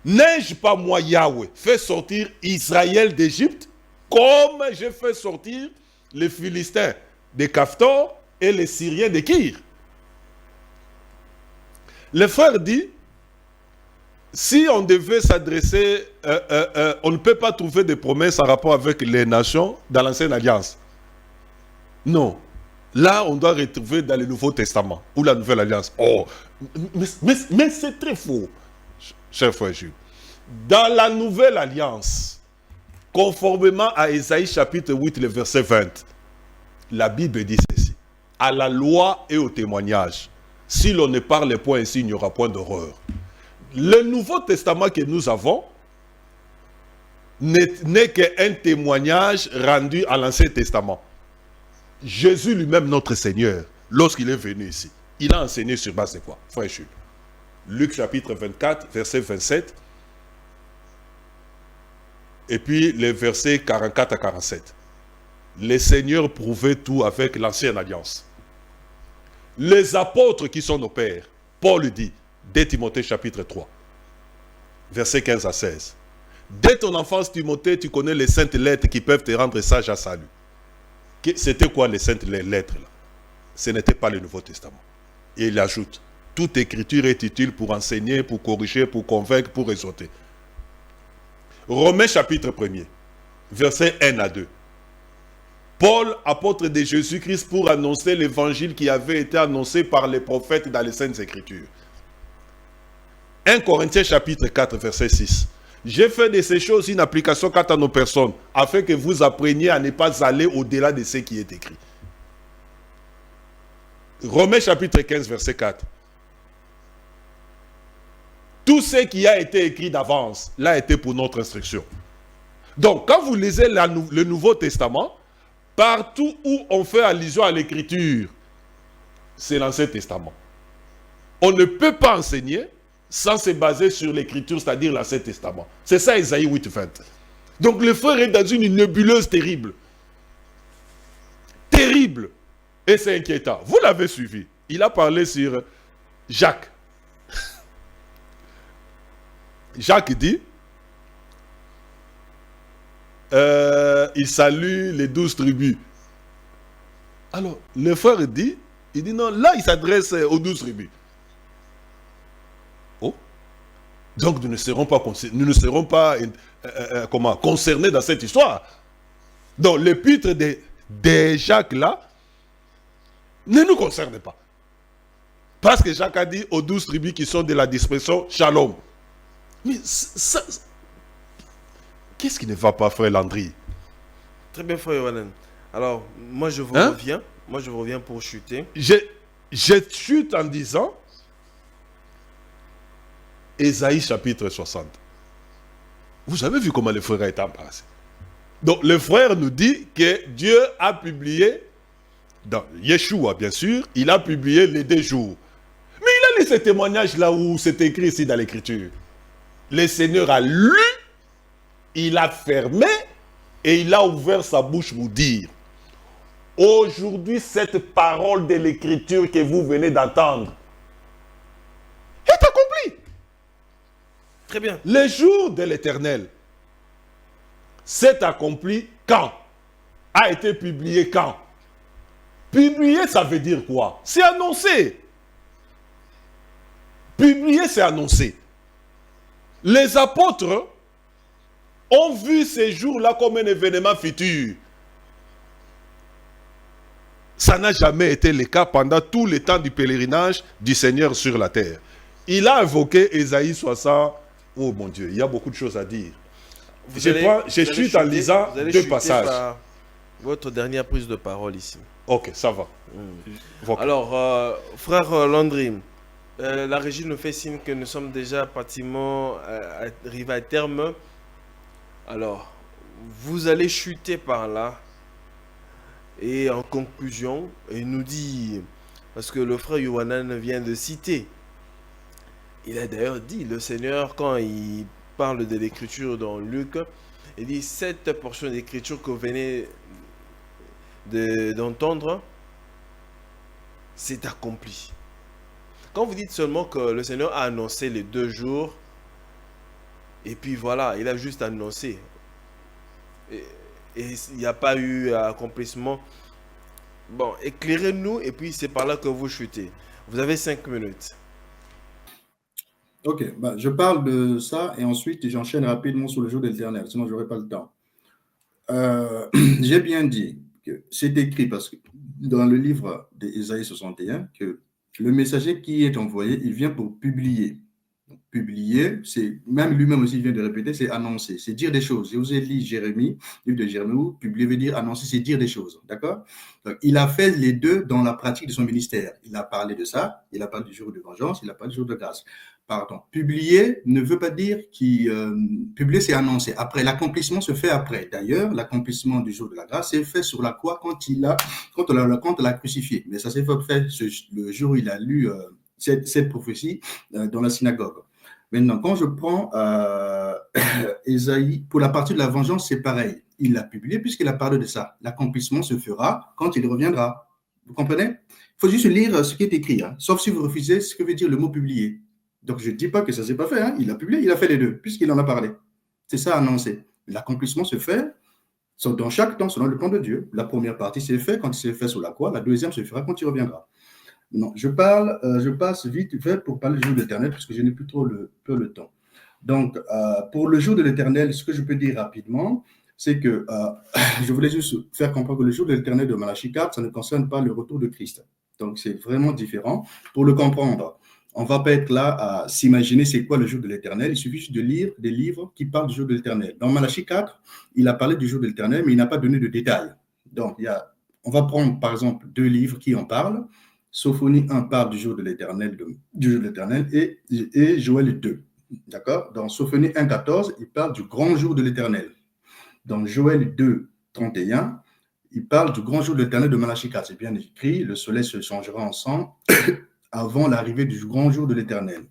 N'ai-je pas moi, Yahweh, fait sortir Israël d'Égypte comme j'ai fait sortir les Philistins de Caftor et les Syriens de Kir? Le frère dit, si on devait s'adresser, on ne peut pas trouver de promesses en rapport avec les nations dans l'Ancienne Alliance. Non. Là, on doit retrouver dans le Nouveau Testament ou la Nouvelle Alliance. Oh, mais c'est très faux, cher frère Jules. Dans la Nouvelle Alliance, conformément à Ésaïe chapitre 8, le verset 20, la Bible dit ceci. À la loi et au témoignage, si l'on ne parle point ainsi, il n'y aura point d'horreur. Le Nouveau Testament que nous avons, n'est qu'un témoignage rendu à l'Ancien Testament. Jésus lui-même, notre Seigneur, lorsqu'il est venu ici, il a enseigné sur base de quoi, frère Jules? Luc chapitre 24, verset 27, et puis les versets 44 à 47. Les seigneurs prouvaient tout avec l'ancienne alliance. Les apôtres qui sont nos pères, Paul dit, dès Timothée chapitre 3, versets 15 à 16. Dès ton enfance, Timothée, tu connais les saintes lettres qui peuvent te rendre sage à salut. C'était quoi les saintes lettres là? Ce n'était pas le Nouveau Testament. Et il ajoute, toute écriture est utile pour enseigner, pour corriger, pour convaincre, pour exhorter. Romains chapitre 1er, versets 1 à 2. Paul, apôtre de Jésus-Christ, pour annoncer l'évangile qui avait été annoncé par les prophètes dans les Saintes Écritures. 1 Corinthiens chapitre 4, verset 6. J'ai fait de ces choses une application quant à nos personnes, afin que vous appreniez à ne pas aller au-delà de ce qui est écrit. Romains chapitre 15, verset 4. Tout ce qui a été écrit d'avance l'a été pour notre instruction. Donc, quand vous lisez le Nouveau Testament, partout où on fait allusion à l'écriture, c'est l'Ancien Testament. On ne peut pas enseigner sans se baser sur l'écriture, c'est-à-dire l'Ancien Testament. C'est ça Ésaïe 8, 20. Donc le frère est dans une nébuleuse terrible. Terrible. Et c'est inquiétant. Vous l'avez suivi. Il a parlé sur Jacques. Jacques dit, il salue les 12 tribus. Alors, le frère dit, il dit non, là il s'adresse aux 12 tribus. Oh. Donc nous ne serons pas concernés dans cette histoire. Donc l'épître de Jacques là ne nous concerne pas. Parce que Jacques a dit aux 12 tribus qui sont de la dispersion, shalom. Mais ça, qu'est-ce qui ne va pas, frère Landry? Très bien, frère Yohanan. Alors, moi je vous reviens. Moi je vous reviens pour chuter. Je chute en disant Ésaïe chapitre 60. Vous avez vu comment le frère a été embarrassé. Donc le frère nous dit que Dieu a publié, dans Yeshua bien sûr, il a publié les 2 jours. Mais il a lu ce témoignage là où c'est écrit ici dans l'écriture. Le Seigneur a lu, il a fermé et il a ouvert sa bouche pour dire, aujourd'hui cette parole de l'écriture que vous venez d'entendre est accomplie. Très bien. Le jour de l'Éternel s'est accompli quand? A été publié quand? Publié, ça veut dire quoi? C'est annoncé. Publié, c'est annoncé. Les apôtres ont vu ces jours-là comme un événement futur. Ça n'a jamais été le cas pendant tout le temps du pèlerinage du Seigneur sur la terre. Il a invoqué Ésaïe 60. Oh mon Dieu, il y a beaucoup de choses à dire. Je chute en lisant 2 passages. Votre dernière prise de parole ici. Ok, ça va. Alors, frère Landry, la régie nous fait signe que nous sommes déjà pratiquement arrivés à terme. Alors, vous allez chuter par là. Et en conclusion, il nous dit, parce que le frère Yohanan vient de citer, il a d'ailleurs dit, le Seigneur, quand il parle de l'écriture dans Luc, il dit, cette portion d'écriture que vous venez d'entendre, c'est accompli. Quand vous dites seulement que le Seigneur a annoncé les 2 jours, et puis voilà, il a juste annoncé, et il n'y a pas eu accomplissement. Bon, éclairez-nous, et puis c'est par là que vous chutez. Vous avez 5 minutes. Ok, je parle de ça et ensuite j'enchaîne rapidement sur le jour de l'Éternel, sinon je n'aurai pas le temps. J'ai bien dit que c'est écrit parce que dans le livre d'Ésaïe 61 que le messager qui est envoyé, il vient pour publier. Publier, c'est même lui-même aussi vient de répéter, c'est annoncer, c'est dire des choses. Je vous ai lu Jérémie, livre de Jérémie, où publier veut dire annoncer, c'est dire des choses. D'accord? Donc, il a fait les deux dans la pratique de son ministère. Il a parlé de ça, il a parlé du jour de vengeance, il a parlé du jour de grâce. Pardon. Publier ne veut pas dire qu'il. Publier, c'est annoncer. Après, l'accomplissement se fait après. D'ailleurs, l'accomplissement du jour de la grâce s'est fait sur la croix quand on l'a crucifié. Mais ça s'est fait le jour où il a lu cette prophétie dans la synagogue. Maintenant, quand je prends Ésaïe, pour la partie de la vengeance, c'est pareil. Il l'a publié puisqu'il a parlé de ça. L'accomplissement se fera quand il reviendra. Vous comprenez? Il faut juste lire ce qui est écrit, hein, sauf si vous refusez ce que veut dire le mot publier. Donc, je ne dis pas que ça ne s'est pas fait. Hein. Il a publié, il a fait les deux, puisqu'il en a parlé. C'est ça annoncé. L'accomplissement se fait dans chaque temps, selon le plan de Dieu. La première partie s'est faite quand il s'est fait sur la croix. La deuxième se fera quand il reviendra. Non, je passe vite fait pour parler du jour de l'Éternel, puisque je n'ai plus trop le temps. Donc, pour le jour de l'Éternel, ce que je peux dire rapidement, c'est que je voulais juste faire comprendre que le jour de l'Éternel de Malachie 4, ça ne concerne pas le retour de Christ. Donc, c'est vraiment différent. Pour le comprendre, on ne va pas être là à s'imaginer c'est quoi le jour de l'Éternel. Il suffit juste de lire des livres qui parlent du jour de l'Éternel. Dans Malachie 4, il a parlé du jour de l'Éternel, mais il n'a pas donné de détails. Donc, on va prendre par exemple 2 livres qui en parlent. Sophonie 1 parle du jour de l'Éternel, et Joël 2. D'accord? Dans Sophonie 1, 14, il parle du grand jour de l'Éternel. Dans Joël 2, 31, il parle du grand jour de l'Éternel de Malachie 4. C'est bien écrit, le soleil se changera ensemble avant l'arrivée du grand jour de l'Éternel.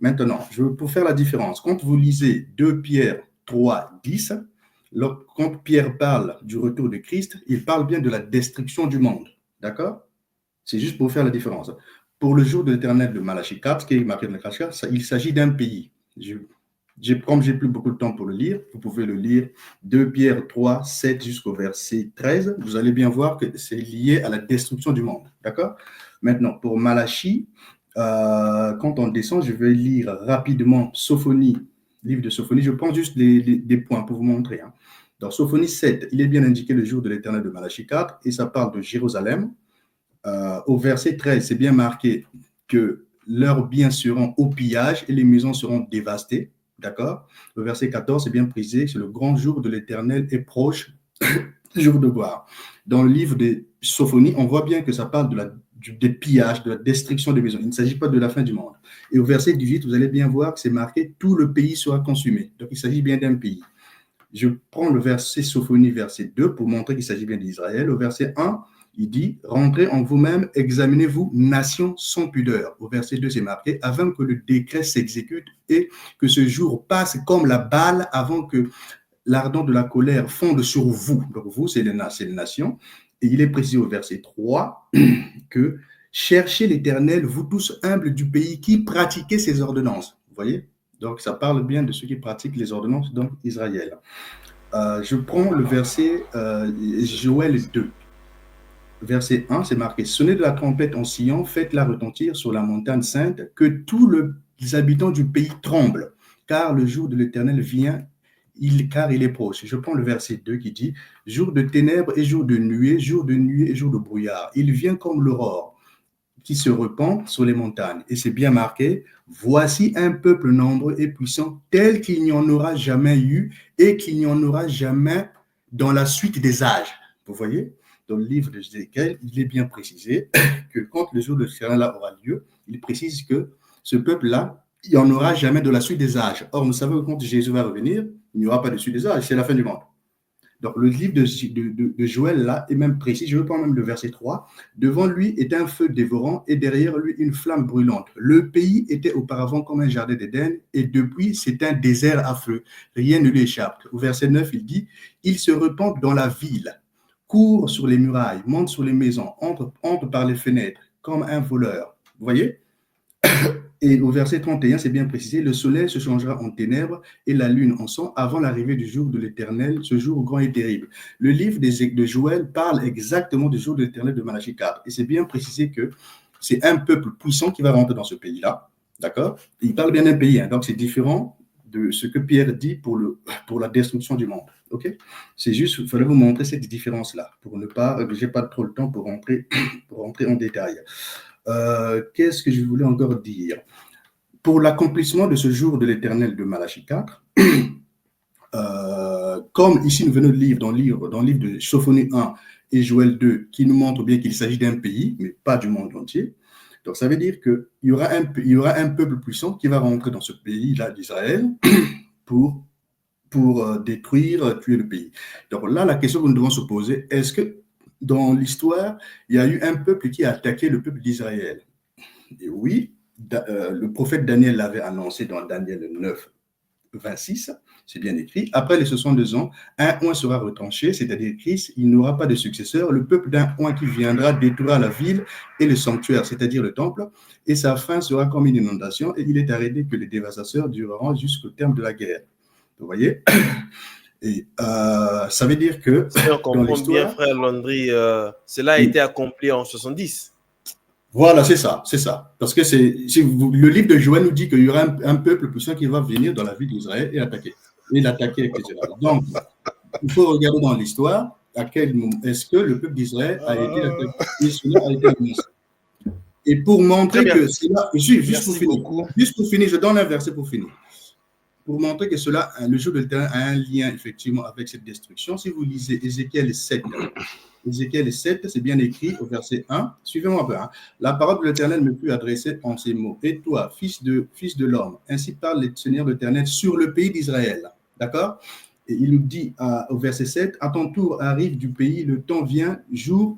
Maintenant, pour faire la différence, quand vous lisez 2 Pierre 3, 10, quand Pierre parle du retour de Christ, il parle bien de la destruction du monde. D'accord? C'est juste pour faire la différence. Pour le jour de l'Éternel de Malachie 4, qui est marqué dans le Kashkar, il s'agit d'un pays. Comme je n'ai plus beaucoup de temps pour le lire, vous pouvez le lire 2 Pierre 3, 7 jusqu'au verset 13. Vous allez bien voir que c'est lié à la destruction du monde. D'accord? Maintenant, pour Malachie, quand on descend, je vais lire rapidement Sophonie, livre de Sophonie. Je prends juste des points pour vous montrer. Hein. Dans Sophonie 7, il est bien indiqué le jour de l'Éternel de Malachie 4 et ça parle de Jérusalem. Au verset 13, c'est bien marqué que leurs biens seront au pillage et les maisons seront dévastées. D'accord? Au verset 14, c'est bien précisé que le grand jour de l'Éternel est proche, jour de gloire. Dans le livre de Sophonie, on voit bien que ça parle des pillages, de la destruction des maisons. Il ne s'agit pas de la fin du monde. Et au verset 18, vous allez bien voir que c'est marqué « Tout le pays sera consumé ». Donc, il s'agit bien d'un pays. Je prends le verset Sophonie, verset 2, pour montrer qu'il s'agit bien d'Israël. Au verset 1, il dit « Rentrez en vous-même, examinez-vous, nation sans pudeur ». Au verset 2, c'est marqué « Avant que le décret s'exécute et que ce jour passe comme la balle avant que l'ardent de la colère fonde sur vous ». Donc vous, c'est les nations. Et il est précisé au verset 3 que « Cherchez l'Éternel, vous tous humbles du pays qui pratiquez ses ordonnances ». Vous voyez? Donc ça parle bien de ceux qui pratiquent les ordonnances, donc Israël. Je prends le verset Joël 2. Verset 1, c'est marqué « Sonnez de la trompette en Sion, faites-la retentir sur la montagne sainte, que tous les habitants du pays tremblent, car le jour de l'Éternel vient, car il est proche. » Je prends le verset 2 qui dit « Jour de ténèbres et jour de nuée et jour de brouillard. Il vient comme l'aurore qui se répand sur les montagnes. » Et c'est bien marqué « Voici un peuple nombreux et puissant, tel qu'il n'y en aura jamais eu et qu'il n'y en aura jamais dans la suite des âges. » Vous voyez? Dans le livre de Ézéchiel, il est bien précisé que quand le jour de l'Éternel aura lieu, il précise que ce peuple-là, il n'y en aura jamais de la suite des âges. Or, nous savons que quand Jésus va revenir, il n'y aura pas de suite des âges, c'est la fin du monde. Donc, le livre de Joël, là, est même précis. Je vais prendre même le verset 3. « Devant lui est un feu dévorant et derrière lui une flamme brûlante. Le pays était auparavant comme un jardin d'Éden et depuis, c'est un désert à feu. Rien ne lui échappe. » Au verset 9, il dit « Il se répand dans la ville. Court sur les murailles, monte sur les maisons, entre par les fenêtres, comme un voleur. » Vous voyez? Et au verset 31, c'est bien précisé, le soleil se changera en ténèbres et la lune en sang avant l'arrivée du jour de l'Éternel, ce jour grand et terrible. Le livre de Joël parle exactement du jour de l'Éternel de Malachie 4. Et c'est bien précisé que c'est un peuple puissant qui va rentrer dans ce pays-là. D'accord? Il parle bien d'un pays, hein, donc c'est différent de ce que Pierre dit pour la destruction du monde. Ok? C'est juste, il fallait vous montrer cette différence-là, pour ne pas, j'ai pas trop le temps pour rentrer en détail. Qu'est-ce que je voulais encore dire? pour l'accomplissement de ce jour de l'Éternel de Malachie 4, comme ici nous venons de lire dans le livre de Sophonie 1 et Joël 2, qui nous montre bien qu'il s'agit d'un pays, mais pas du monde entier. Donc ça veut dire qu'il y aura un peuple puissant qui va rentrer dans ce pays-là d'Israël pour détruire, tuer le pays. Donc là, la question que nous devons se poser, est-ce que dans l'histoire, il y a eu un peuple qui a attaqué le peuple d'Israël? Et oui, le prophète Daniel l'avait annoncé dans Daniel 9, 26, c'est bien écrit. Après les 62 ans, un oint sera retranché, c'est-à-dire Christ, il n'aura pas de successeur. Le peuple d'un oint qui viendra détruira la ville et le sanctuaire, c'est-à-dire le temple, et sa fin sera comme une inondation, et il est arrêté que les dévastateurs dureront jusqu'au terme de la guerre. Vous voyez? Et ça veut dire que si on comprend bien, frère Landry, cela a été accompli en 70. Voilà, c'est ça. Parce que le livre de Joël nous dit qu'il y aura un peuple puissant qui va venir dans la ville d'Israël et l'attaquer, etc. Donc, il faut regarder dans l'histoire à quel moment est-ce que le peuple d'Israël a été attaqué et cela a été annoncé. Et pour montrer que cela, juste pour finir, je donne un verset pour finir. Pour montrer que cela, le jour de l'Éternel a un lien effectivement avec cette destruction, si vous lisez Ézéchiel 7, c'est bien écrit au verset 1. Suivez-moi un peu. La parole de l'Éternel me fut adressée en ces mots. Et toi, fils de l'homme, ainsi parle le Seigneur l'Éternel sur le pays d'Israël. D'accord? Et il nous dit au verset 7, à ton tour arrive du pays, le temps vient, jour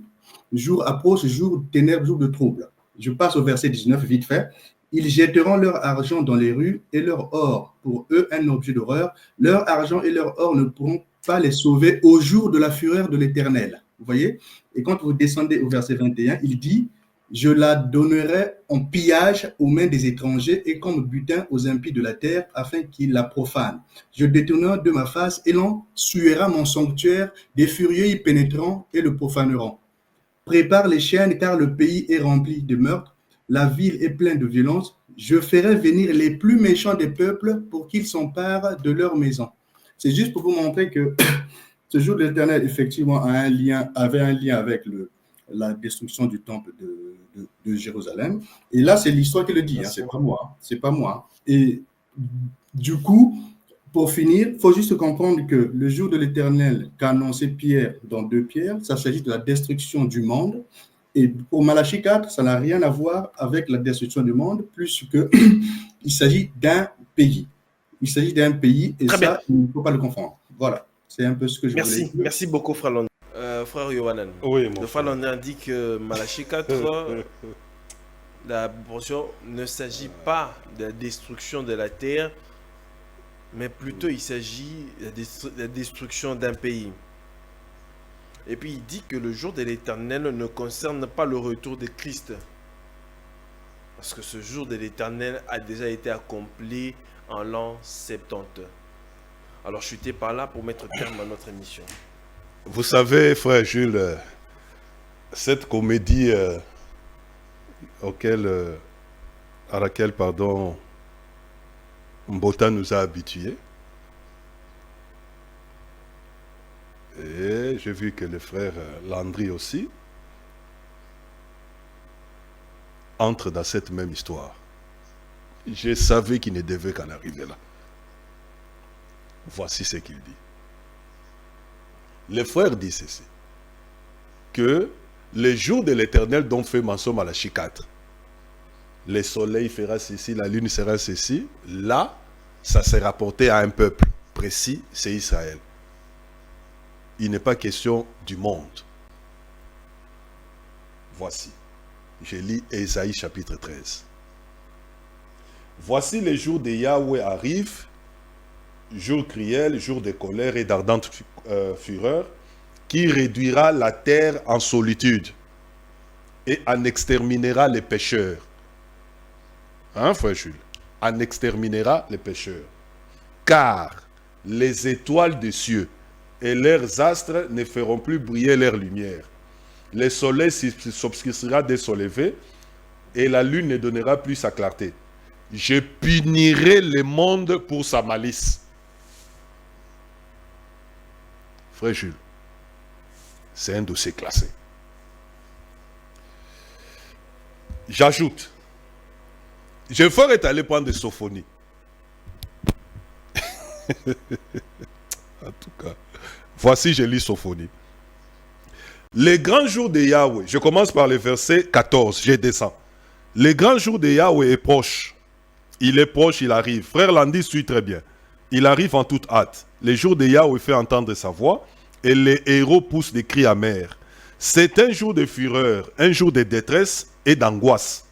approche, jour de ténèbres, jour de trouble. Je passe au verset 19, vite fait. Ils jetteront leur argent dans les rues et leur or, pour eux, un objet d'horreur. Leur argent et leur or ne pourront pas les sauver au jour de la fureur de l'Éternel. Vous voyez? Et quand vous descendez au verset 21, il dit « Je la donnerai en pillage aux mains des étrangers et comme butin aux impies de la terre, afin qu'ils la profanent. Je détournerai de ma face et l'on suera mon sanctuaire, des furieux y pénétreront et le profaneront. Prépare les chaînes, car le pays est rempli de meurtres. La ville est pleine de violence. Je ferai venir les plus méchants des peuples pour qu'ils s'emparent de leur maison. » C'est juste pour vous montrer que ce jour de l'Éternel, effectivement, avait un lien avec la destruction du temple de Jérusalem. Et là, c'est l'histoire qui le dit, c'est pas moi. Et du coup, pour finir, il faut juste comprendre que le jour de l'Éternel qu'a annoncé Pierre dans 2 Pierre, ça s'agit de la destruction du monde. Et pour Malachie 4, ça n'a rien à voir avec la destruction du monde, plus qu'il s'agit d'un pays. Il s'agit d'un pays et ça, il ne faut pas le confondre. Voilà, c'est un peu ce que je voulais dire. Merci beaucoup, frère Landry. Frère Yohanan, Oui, le frère Landry indique que Malachie 4, la portion ne s'agit pas de la destruction de la terre, mais plutôt il s'agit de la destruction d'un pays. Et puis il dit que le jour de l'Éternel ne concerne pas le retour de Christ. Parce que ce jour de l'Éternel a déjà été accompli en l'an 70. Alors je suis par là pour mettre terme à notre émission. Vous savez, frère Jules, cette comédie à laquelle Mbota nous a habitués, et j'ai vu que le frère Landry aussi entre dans cette même histoire. Je savais qu'il ne devait qu'en arriver là. Voici ce qu'il dit. Le frère dit ceci, que le jour de l'Éternel dont fait mention Malachie 4, le soleil fera ceci, la lune sera ceci, là, ça s'est rapporté à un peuple précis, c'est Israël. Il n'est pas question du monde. Voici, je lis Ésaïe chapitre 13. Voici les jours de Yahweh arrivent, jour cruel, jour de colère et d'ardente fureur, qui réduira la terre en solitude et en exterminera les pécheurs. Hein, frère Jules? En exterminera les pécheurs. Car les étoiles des cieux et leurs astres ne feront plus briller leur lumière. Le soleil s'obscurcira dès son lever et la lune ne donnera plus sa clarté. Je punirai le monde pour sa malice. Frère Jules, c'est un dossier classé. J'ajoute, Jephthé est allé prendre des Sophonie. En tout cas, voici, je lis Sophonie. Les grands jours de Yahweh, je commence par le verset 14, je descends. Les grands jours de Yahweh est proche. Il est proche, il arrive. Frère Landy suit très bien. Il arrive en toute hâte. Les jours de Yahweh fait entendre sa voix et les héros poussent des cris amers. C'est un jour de fureur, un jour de détresse et d'angoisse.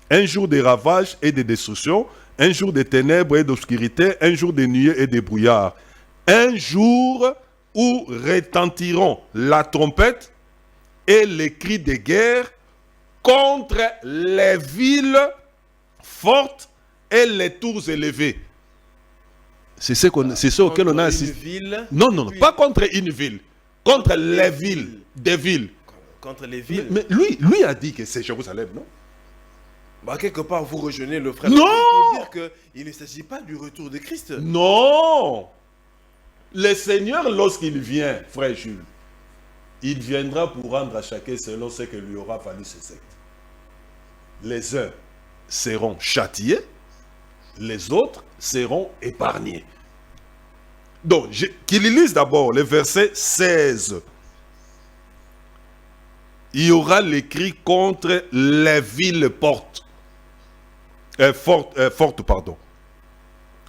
Un jour de ravage et de destruction, un jour de ténèbres et d'obscurité, un jour de nuées et de brouillard. Un jour où retentiront la trompette et les cris de guerre contre les villes fortes et les tours élevées. C'est ce auquel on a assisté. Non, pas contre une ville. Contre les villes, des villes. Contre les villes. Mais lui a dit que c'est Jérusalem, non? Bah, quelque part, vous rejoignez le frère. Non! Pour dire qu'il ne s'agit pas du retour de Christ. Non! Le Seigneur, lorsqu'il vient, frère Jules, il viendra pour rendre à chacun selon ce que lui aura fallu ce secte. Les uns seront châtiés, les autres seront épargnés. Donc, qu'il lise d'abord le verset 16. Il y aura les cris contre les villes fortes,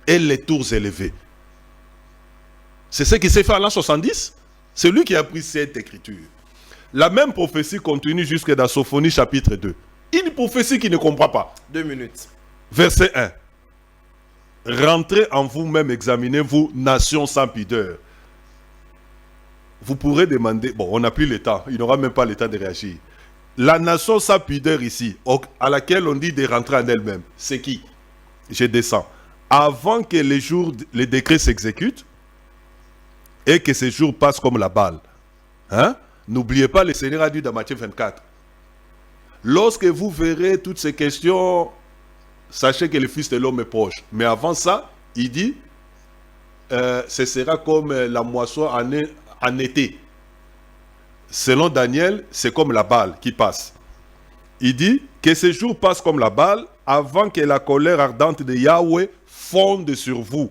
et les tours élevées. C'est ce qui s'est fait en l'an 70. C'est lui qui a pris cette écriture. La même prophétie continue jusque dans Sophonie chapitre 2. Une prophétie qui ne comprend pas. 2 minutes. Verset 1. Rentrez en vous-même, examinez-vous, nations sans pudeur. Vous pourrez demander, bon, on n'a plus le temps, il n'aura même pas le temps de réagir. La nation sans pudeur ici, à laquelle on dit de rentrer en elle-même, c'est qui? Je descends. Avant que les décrets s'exécutent et que ces jours passent comme la balle. Hein? N'oubliez pas, le Seigneur a dit dans Matthieu 24. Lorsque vous verrez toutes ces questions, sachez que le Fils de l'homme est proche. Mais avant ça, il dit, ce sera comme la moisson en été. Selon Daniel, c'est comme la balle qui passe. Il dit que ces jours passent comme la balle avant que la colère ardente de Yahweh fonde sur vous.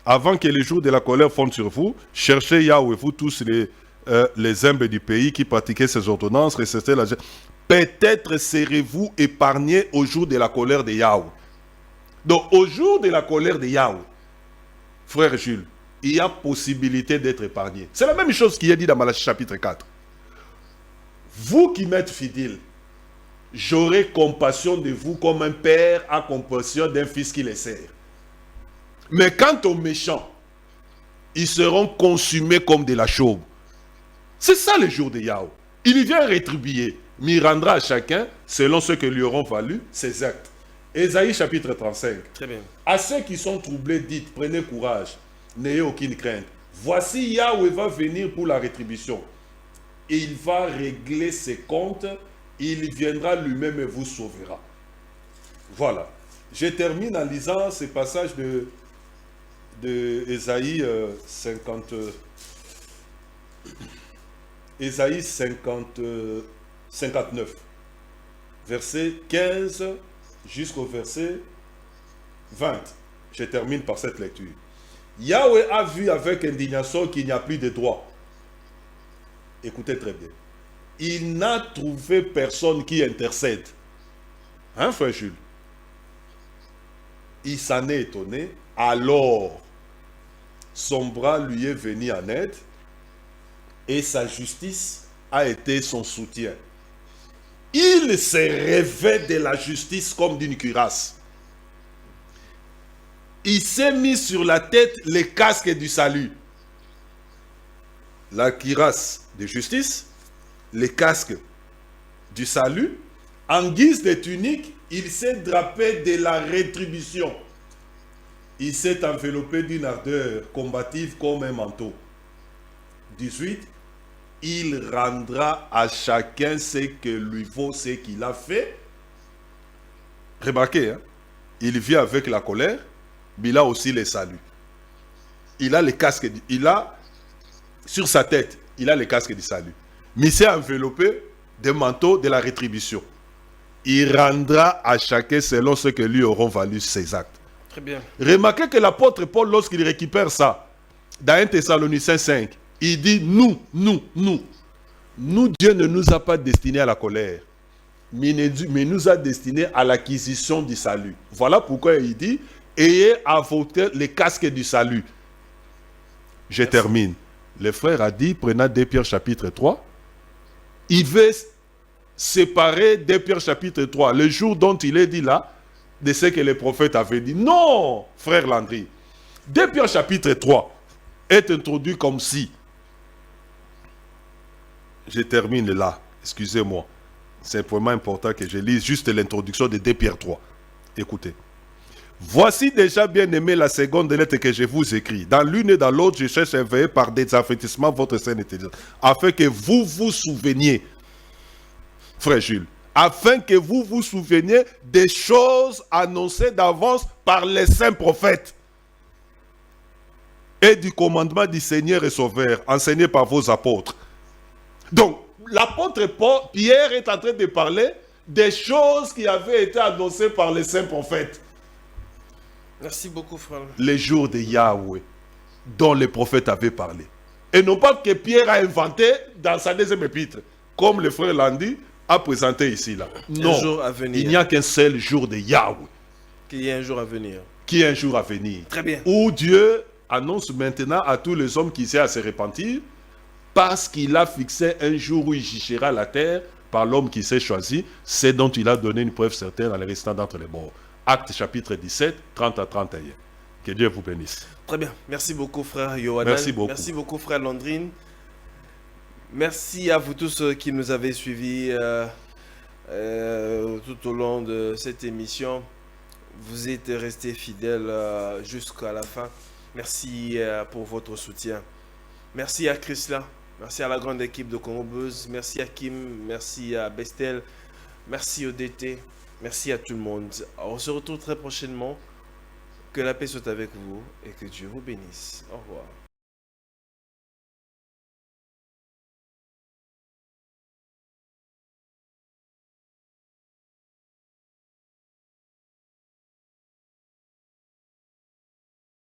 Avant que les jours de la colère fondent sur vous, cherchez Yahweh, vous tous les humbles du pays qui pratiquez ces ordonnances, recevez la... Peut-être serez-vous épargnés au jour de la colère de Yahweh. Donc, au jour de la colère de Yahweh, frère Jules, il y a possibilité d'être épargné. C'est la même chose qu'il a dit dans Malachie chapitre 4. Vous qui m'êtes fidèles, j'aurai compassion de vous comme un père a compassion d'un fils qui les sert. Mais quant aux méchants, ils seront consumés comme de la chauve. C'est ça le jour de Yahweh. Il vient rétribuer, mais il rendra à chacun selon ce que lui auront valu ses actes. Ésaïe chapitre 35. Très bien. À ceux qui sont troublés, dites, prenez courage, n'ayez aucune crainte. Voici Yahweh va venir pour la rétribution. Et il va régler ses comptes, il viendra lui-même et vous sauvera. Voilà. Je termine en lisant ces passages de Ésaïe 59, verset 15 jusqu'au verset 20. Je termine par cette lecture. Yahweh a vu avec indignation qu'il n'y a plus de droit. Écoutez très bien. Il n'a trouvé personne qui intercède. Hein, frère Jules? Il s'en est étonné. Alors, son bras lui est venu en aide et sa justice a été son soutien. Il s'est rêvé de la justice comme d'une cuirasse. Il s'est mis sur la tête le casque du salut. La cuirasse de justice, le casque du salut. En guise de tunique, il s'est drapé de la rétribution. Il s'est enveloppé d'une ardeur combative comme un manteau. 18. Il rendra à chacun ce que lui vaut ce qu'il a fait. Remarquez, hein? Il vit avec la colère, mais il a aussi le salut. Il a le casque, il a sur sa tête, il a le casque du salut. Mais il s'est enveloppé des manteaux de la rétribution. il rendra à chacun selon ce que lui auront valu ses actes. Très bien. Remarquez que l'apôtre Paul, lorsqu'il récupère ça, dans 1 Thessaloniciens 5, il dit nous, Dieu ne nous a pas destinés à la colère, mais nous a destinés à l'acquisition du salut. Voilà pourquoi il dit, ayez à vos têtes les casques du salut. Je termine. Le frère a dit, prenant 2 Pierre chapitre 3, il veut séparer 2 Pierre chapitre 3, le jour dont il est dit là, de ce que les prophètes avaient dit. Non, frère Landry. 2 Pierre chapitre 3 est introduit comme si. Je termine là, excusez-moi. C'est vraiment important que je lise juste l'introduction de 2 Pierre 3. Écoutez. Voici déjà, bien aimé, la seconde lettre que je vous écris. Dans l'une et dans l'autre, je cherche à éveiller par des avertissements votre sainte intelligence, afin que vous vous souveniez, frère Jules, afin que vous vous souveniez des choses annoncées d'avance par les saints prophètes et du commandement du Seigneur et Sauveur, enseigné par vos apôtres. Donc, l'apôtre Pierre est en train de parler des choses qui avaient été annoncées par les saints prophètes. Merci beaucoup, frère. Les jours de Yahweh, dont les prophètes avaient parlé. Et non pas que Pierre a inventé dans sa deuxième épître, comme le frère Landy a présenté ici. Là. Non, un jour à venir. Il n'y a qu'un seul jour de Yahweh. Qu'il y ait un jour à venir. Qui est un jour à venir. Très bien. Où Dieu annonce maintenant à tous les hommes qui essaient à se repentir, parce qu'il a fixé un jour où il jugera la terre par l'homme qui s'est choisi, c'est dont il a donné une preuve certaine en les restant d'entre les morts. Acte chapitre 17, 30 à 31. Que Dieu vous bénisse. Très bien. Merci beaucoup, frère Yohanan. Merci beaucoup. Merci beaucoup, frère Landrine. Merci à vous tous qui nous avez suivis tout au long de cette émission. Vous êtes restés fidèles jusqu'à la fin. Merci pour votre soutien. Merci à Chrisla. Merci à la grande équipe de Congo Buzz. Merci à Kim. Merci à Bestel. Merci au DT. Merci à tout le monde. On se retrouve très prochainement. Que la paix soit avec vous et que Dieu vous bénisse. Au revoir.